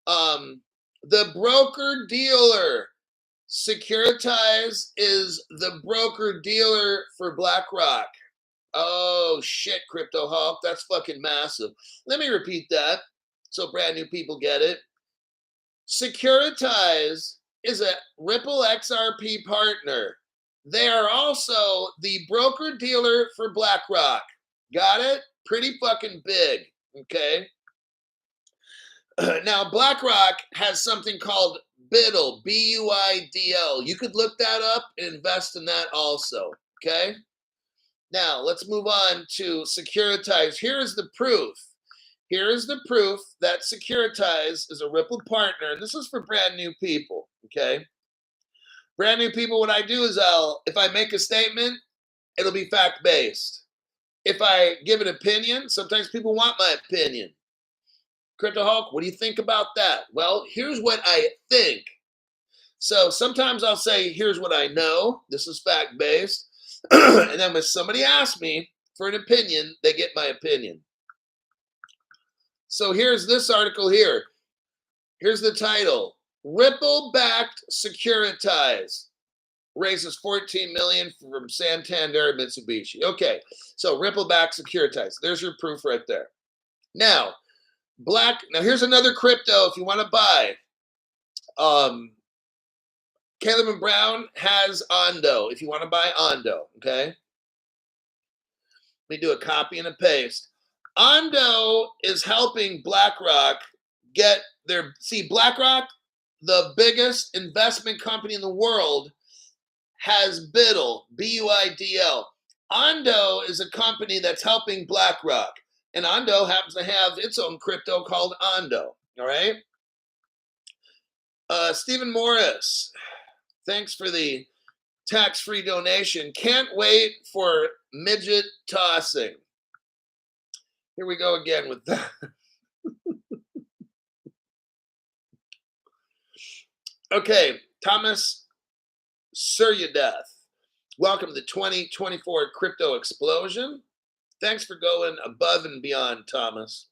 A: The broker-dealer. Securitize is the broker-dealer for BlackRock. Oh, shit, Crypto Hawk. That's fucking massive. Let me repeat that so brand new people get it. Securitize is a Ripple XRP partner. They are also the broker-dealer for BlackRock. Got it? Pretty fucking big, okay? Now, BlackRock has something called BIDL, B-U-I-D-L. You could look that up and invest in that also, okay? Now, let's move on to Securitize. Here is the proof. Here is the proof that Securitize is a Ripple partner. And this is for brand new people, okay? Brand new people, what I do is if I make a statement, it'll be fact-based. If I give an opinion, sometimes people want my opinion. Crypto Hulk, what do you think about that? Well, here's what I think. So sometimes I'll say, here's what I know. This is fact-based. And then when somebody asks me for an opinion, they get my opinion. So here's this article here. Here's the title. Ripple-backed Securitize raises $14 million from Santander and Mitsubishi. Okay, so Ripple-backed Securitize. There's your proof right there. Now, here's another crypto if you want to buy. Caleb and Brown has Ondo if you want to buy Ondo, okay? Let me do a copy and a paste. Ondo is helping BlackRock get their, BlackRock, the biggest investment company in the world, has BIDL, B-U-I-D-L. Ondo is a company that's helping BlackRock, and Ondo happens to have its own crypto called Ondo, all right? Stephen Morris, thanks for the tax-free donation. Can't wait for midget tossing. Here we go again with that. Okay, Thomas Suryadeath. Welcome to the 2024 Crypto Explosion. Thanks for going above and beyond, Thomas.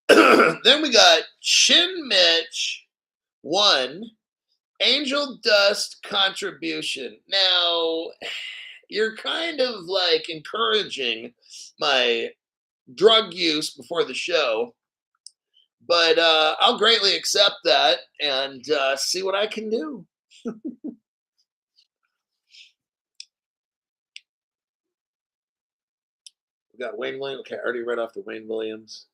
A: Then we got Chin Mitch 1, Angel Dust contribution. Now, you're kind of like encouraging my drug use before the show, but I'll greatly accept that and see what I can do. We got Wayne Williams. Okay, I already read off the Wayne Williams.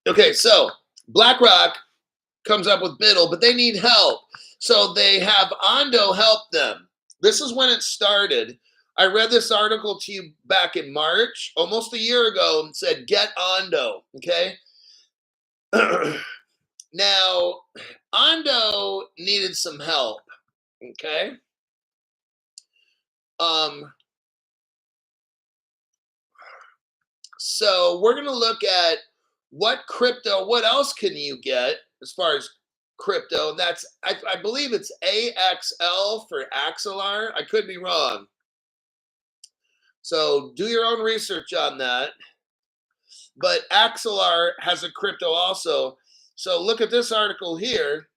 A: Okay, so BlackRock comes up with BIDL, but they need help. So they have Ondo help them. This is when it started. I read this article to you back in March, almost a year ago, and said, get Ondo, okay? Now, Ondo needed some help. Okay. So we're going to look at what else can you get as far as crypto. That's, I believe it's AXL for Axelar. I could be wrong. So do your own research on that. But Axelar has a crypto also. So look at this article here.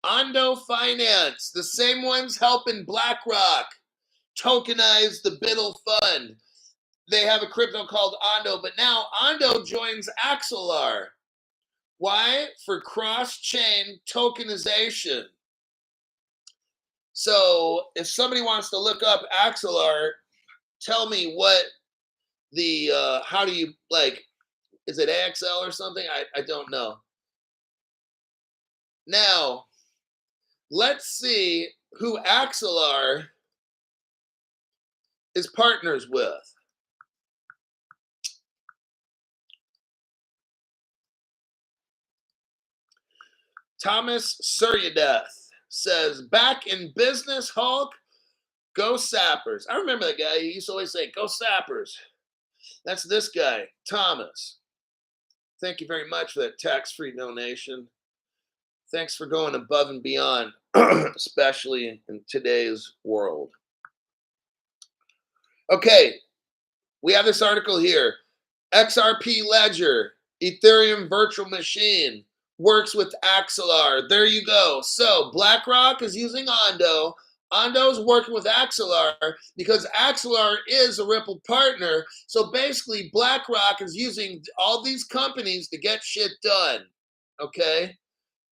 A: Ondo Finance, the same ones helping BlackRock tokenize the Biddle Fund. They have a crypto called Ondo, but now Ondo joins Axelar. Why? For cross-chain tokenization. So if somebody wants to look up Axelar, tell me what the, how do you, like, is it AXL or something? I don't know. Now, let's see who Axelar is partners with. Thomas Suryadath says, back in business, Hulk, go Sappers. I remember that guy. He used to always say, go Sappers. That's this guy, Thomas. Thank you very much for that tax-free donation. Thanks for going above and beyond, especially in today's world. Okay, we have this article here. XRP Ledger, Ethereum virtual machine, works with Axelar. There you go. So BlackRock is using Ondo. Ondo's working with Axelar because Axelar is a Ripple partner. So basically, BlackRock is using all these companies to get shit done. Okay?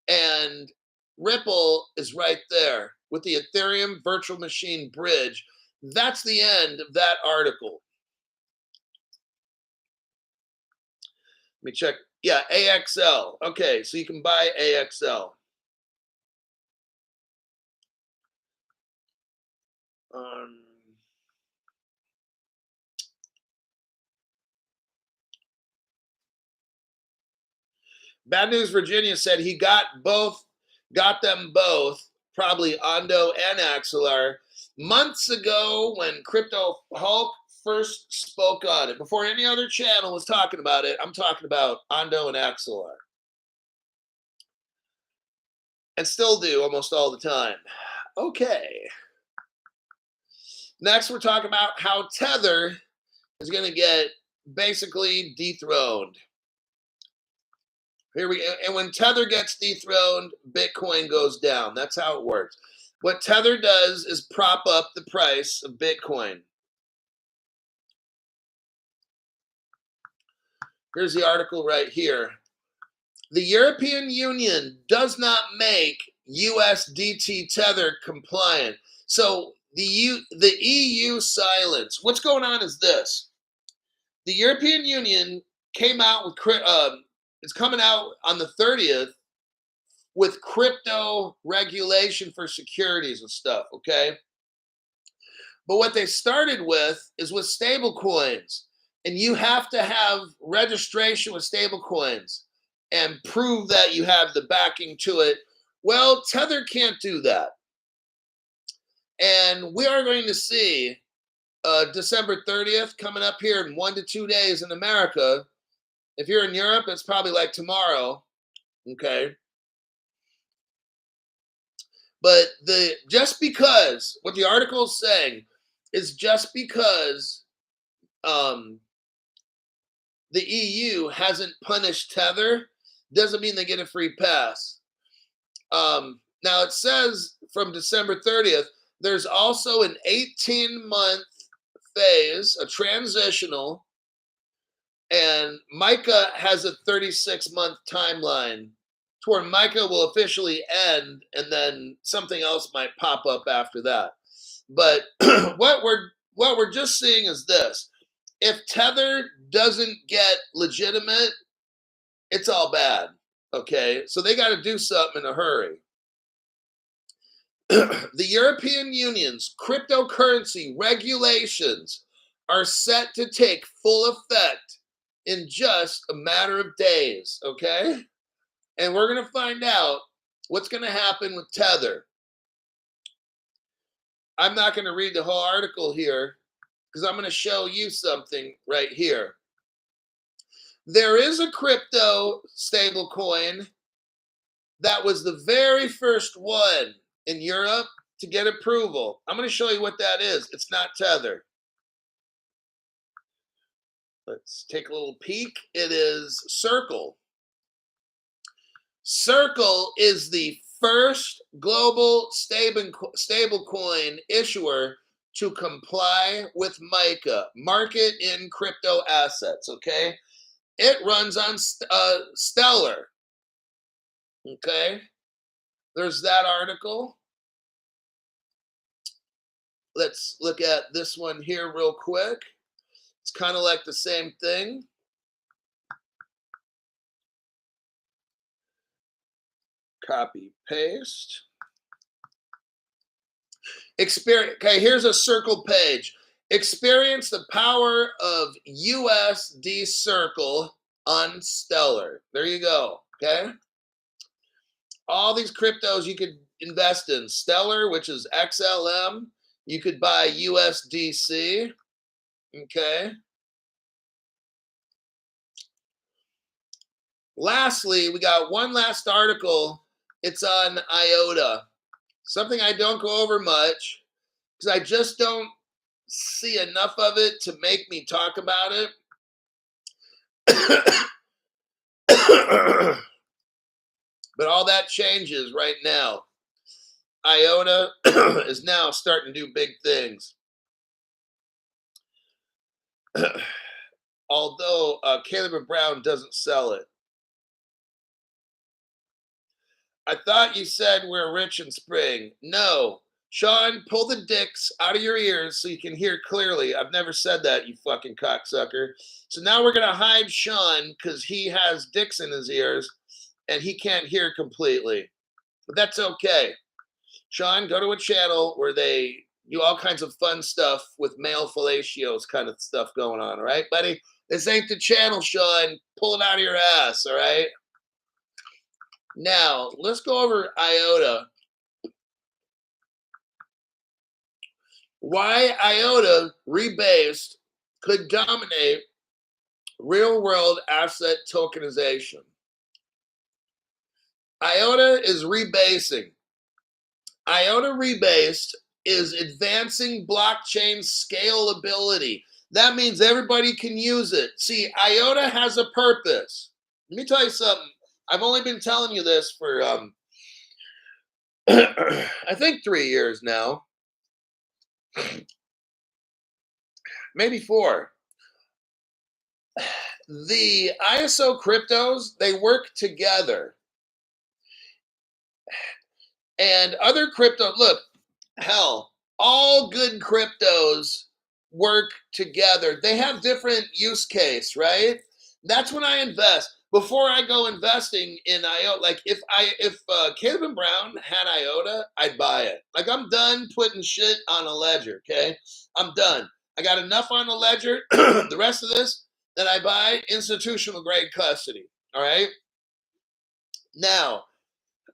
A: And Ripple is right there with the Ethereum virtual machine bridge. That's the end of that article. Let me check. Yeah, AXL. Okay, so you can buy AXL. Bad News Virginia said he got them both, probably Ondo and Axelar, months ago when Crypto Hulk first spoke on it. Before any other channel was talking about it, I'm talking about Ondo and Axelar. And still do almost all the time. Okay. Next, we're talking about how Tether is going to get basically dethroned. Here we go. And when Tether gets dethroned, Bitcoin goes down. That's how it works. What Tether does is prop up the price of Bitcoin. Here's the article right here. The European Union does not make USDT Tether compliant. So the EU silence. What's going on is this. The European Union came out with, it's coming out on the 30th with crypto regulation for securities and stuff, okay? But what they started with is with stable coins. And you have to have registration with stable coins and prove that you have the backing to it. Well, Tether can't do that. And we are going to see December 30th coming up here in 1 to 2 days in America. If you're in Europe, it's probably like tomorrow, okay? But just because, what the article is saying is just because the EU hasn't punished Tether doesn't mean they get a free pass. Now it says from December 30th, there's also an 18-month phase, a transitional, and MICA has a 36-month timeline to where MICA will officially end, and then something else might pop up after that. But what we're just seeing is this. If Tether doesn't get legitimate, it's all bad, okay? So they got to do something in a hurry. The European Union's cryptocurrency regulations are set to take full effect in just a matter of days, okay? And we're going to find out what's going to happen with Tether. I'm not going to read the whole article here because I'm going to show you something right here. There is a crypto stablecoin that was the very first one in Europe to get approval. I'm going to show you what that is. It's not Tether. Let's take a little peek. It is Circle. Circle is the first global stablecoin issuer to comply with MiCA, market in crypto assets, okay? It runs on Stellar, okay? There's that article. Let's look at this one here real quick. It's kind of like the same thing. Copy, paste. Okay, here's a Circle page. Experience the power of USD Circle on Stellar. There you go, okay? All these cryptos you could invest in. Stellar, which is XLM. You could buy USDC, okay? Lastly, we got one last article. It's on IOTA. Something I don't go over much because I just don't see enough of it to make me talk about it. But all that changes right now. IOTA is now starting to do big things. Although Caleb Brown doesn't sell it. I thought you said we're rich in spring. No. Sean, pull the dicks out of your ears so you can hear clearly. I've never said that, you fucking cocksucker. So now we're going to hide Sean because he has dicks in his ears and he can't hear completely. But that's okay. Sean, go to a channel where they do all kinds of fun stuff with male fellatios kind of stuff going on, all right, buddy? This ain't the channel, Sean. Pull it out of your ass, all right? Now, let's go over IOTA. Why IOTA rebased could dominate real-world asset tokenization. IOTA is rebasing. IOTA rebased is advancing blockchain scalability. That means everybody can use it. See, IOTA has a purpose. Let me tell you something. I've only been telling you this for, I think 3 years now. Maybe 4. The ISO cryptos, they work together. And other crypto, look, hell, all good cryptos work together. They have different use case, right? That's when I invest. Before I go investing in IOTA, like if Caleb Brown had IOTA, I'd buy it. Like I'm done putting shit on a ledger, okay? I'm done. I got enough on the ledger. The rest of this that I buy, institutional grade custody, all right? Now,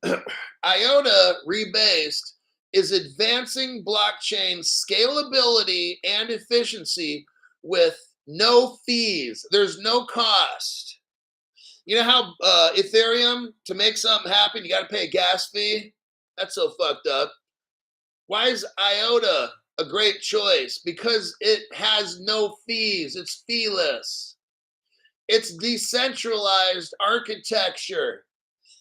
A: IOTA rebased is advancing blockchain scalability and efficiency with no fees. There's no cost. You know how Ethereum, to make something happen, you got to pay a gas fee? That's so fucked up. Why is IOTA a great choice? Because it has no fees. It's feeless. It's decentralized architecture,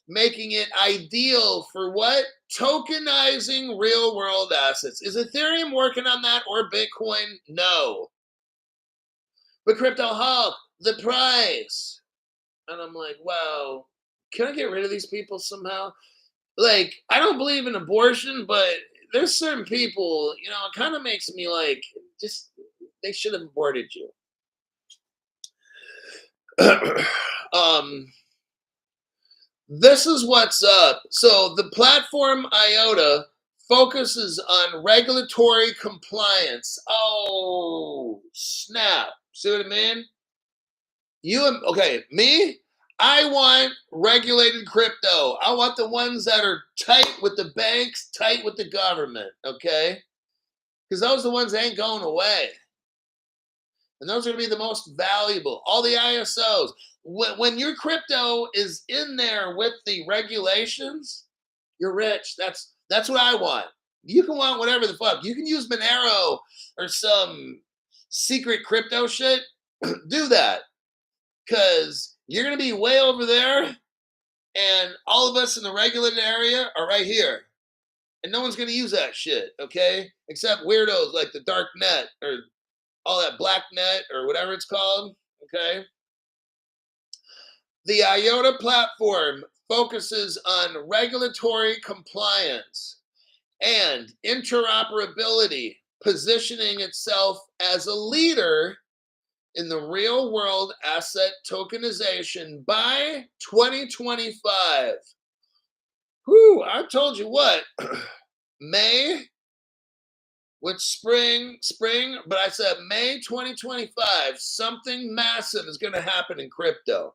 A: making it ideal for what? Tokenizing real-world assets. Is Ethereum working on that or Bitcoin? No. But Crypto Hulk, the price. And I'm like, wow, can I get rid of these people somehow? Like, I don't believe in abortion, but there's certain people, you know, it kind of makes me like, just, they should have aborted you. This is what's up. So the platform IOTA focuses on regulatory compliance. Oh, snap. See what I mean? Okay, me, I want regulated crypto. I want the ones that are tight with the banks, tight with the government, okay? Because those are the ones that ain't going away. And those are going to be the most valuable. All the ISOs. When your crypto is in there with the regulations, you're rich. That's what I want. You can want whatever the fuck. You can use Monero or some secret crypto shit. Do that. Because you're going to be way over there, and all of us in the regulated area are right here. And no one's going to use that shit, okay? Except weirdos like the dark net or all that black net or whatever it's called, okay? The IOTA platform focuses on regulatory compliance and interoperability, positioning itself as a leader in the real world asset tokenization by 2025. Whew, I told you what, May, with spring, but I said May 2025, something massive is going to happen in crypto.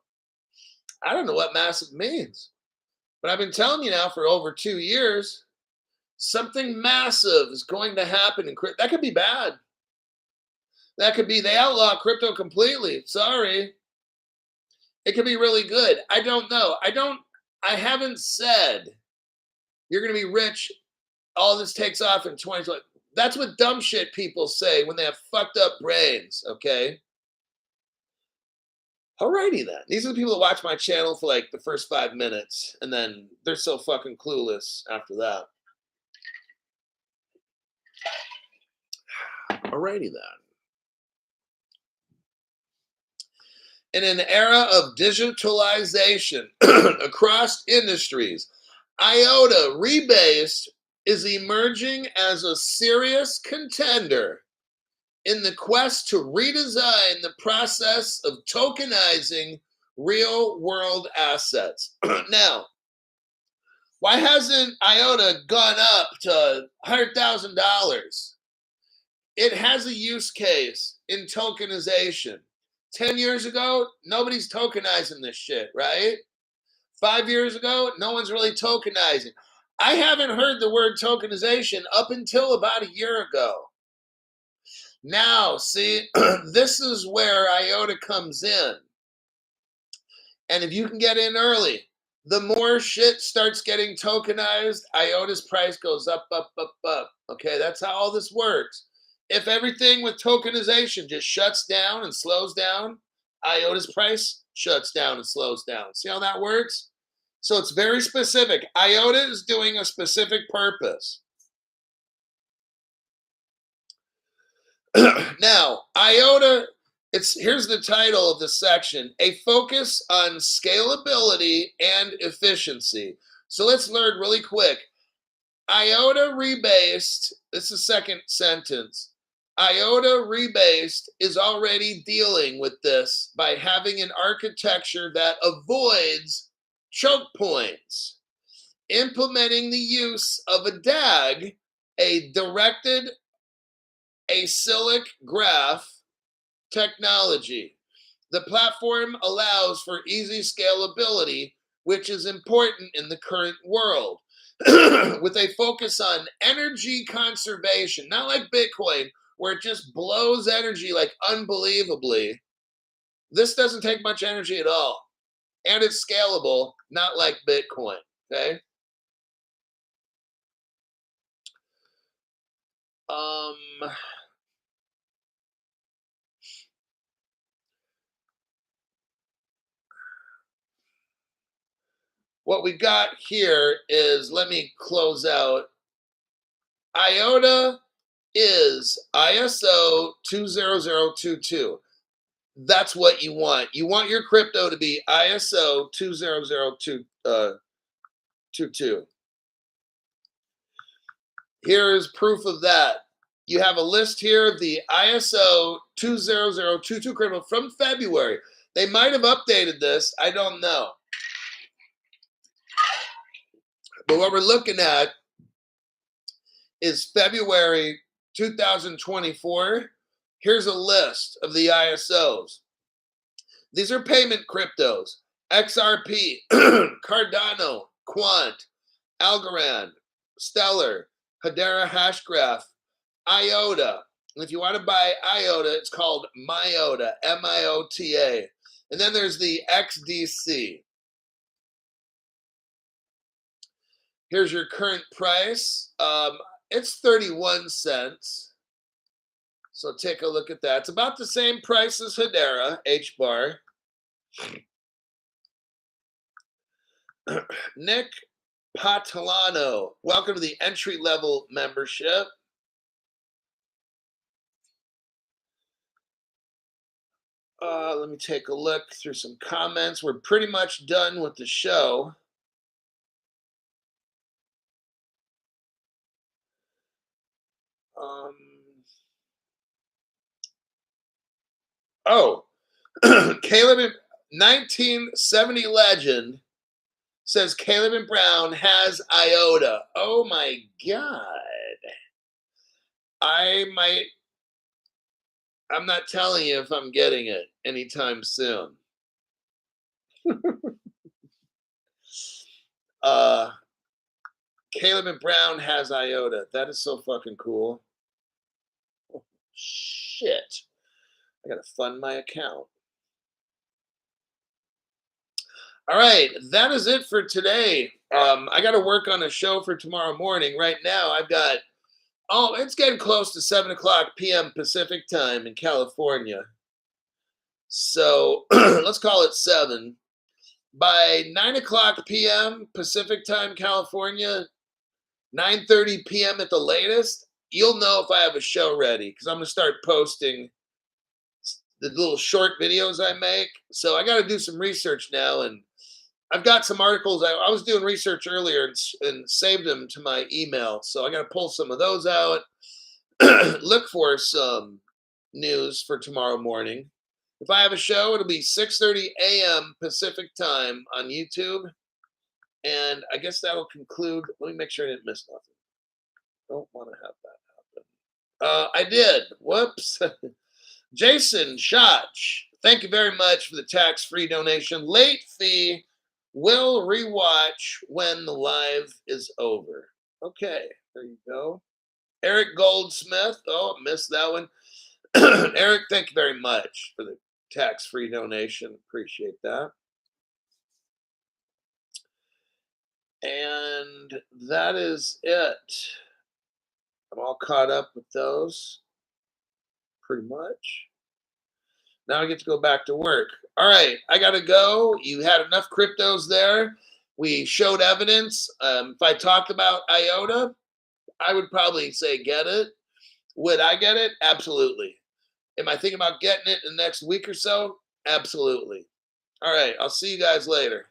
A: I don't know what massive means, but I've been telling you now for over 2 years, something massive is going to happen in crypto. That could be bad. That could be they outlaw crypto completely. Sorry. It could be really good. I don't know. I haven't said you're going to be rich. All this takes off in 2020. That's what dumb shit people say when they have fucked up brains, okay? Alrighty then. These are the people that watch my channel for like the first 5 minutes, and then they're so fucking clueless after that. Alrighty then. In an era of digitalization across industries, IOTA rebased is emerging as a serious contender in the quest to redesign the process of tokenizing real-world assets. Now, why hasn't IOTA gone up to $100,000? It has a use case in tokenization. 10 years ago, nobody's tokenizing this shit, right? 5 years ago, no one's really tokenizing. I haven't heard the word tokenization up until about a year ago. Now, see, this is where IOTA comes in. And if you can get in early, the more shit starts getting tokenized, IOTA's price goes up, up, up, up. Okay, that's how all this works. If everything with tokenization just shuts down and slows down, IOTA's price shuts down and slows down. See how that works? So it's very specific. IOTA is doing a specific purpose. Now, IOTA, here's the title of the section, A Focus on Scalability and Efficiency. So let's learn really quick. IOTA rebased, this is the second sentence. IOTA rebased is already dealing with this by having an architecture that avoids choke points, implementing the use of a DAG, a directed acyclic graph technology. The platform allows for easy scalability, which is important in the current world, with a focus on energy conservation, not like Bitcoin, where it just blows energy like unbelievably. This doesn't take much energy at all. And it's scalable, not like Bitcoin, okay? What we got here is, let me close out. IOTA is ISO 20022. That's what you want. You want your crypto to be ISO 20022. Here's proof of that. You have a list here of the ISO 20022 crypto from February. They might have updated this. I don't know. But what we're looking at is February 2024. Here's a list of the ISOs. These are payment cryptos. XRP, Cardano, Quant, Algorand, Stellar, Hedera Hashgraph, IOTA. And if you want to buy IOTA, it's called MIOTA, MIOTA. And then there's the XDC. Here's your current price. It's 31 cents. So take a look at that. It's about the same price as Hedera, HBAR. Nick Patalano, welcome to the entry-level membership. Let me take a look through some comments. We're pretty much done with the show. Caleb, 1970 legend, says Caleb and Brown has IOTA. Oh my God. I'm not telling you if I'm getting it anytime soon. Caleb and Brown has IOTA. That is so fucking cool. Oh, shit. I gotta fund my account. All right, that is it for today. I got to work on a show for tomorrow morning. Right now, I've got, it's getting close to 7 o'clock p.m. Pacific time in California. So let's call it 7. By 9 o'clock p.m. Pacific time, California, 9:30 p.m. at the latest, you'll know if I have a show ready, because I'm going to start posting the little short videos I make. So I got to do some research now, and I've got some articles. I was doing research earlier and saved them to my email. So I got to pull some of those out. Look for some news for tomorrow morning. If I have a show, it'll be 6:30 a.m. Pacific time on YouTube. And I guess that'll conclude. Let me make sure I didn't miss nothing. Don't want to have that happen. I did. Whoops. Jason Schotch, thank you very much for the tax-free donation. Late fee. Will rewatch when the live is over. Okay, there you go. Eric Goldsmith. Oh, missed that one. Eric, thank you very much for the tax-free donation. Appreciate that. And that is it. I'm all caught up with those. Pretty much. Now I get to go back to work. All right, I got to go. You had enough cryptos there. We showed evidence. If I talked about IOTA, I would probably say get it. Would I get it? Absolutely. Am I thinking about getting it in the next week or so? Absolutely. All right, I'll see you guys later.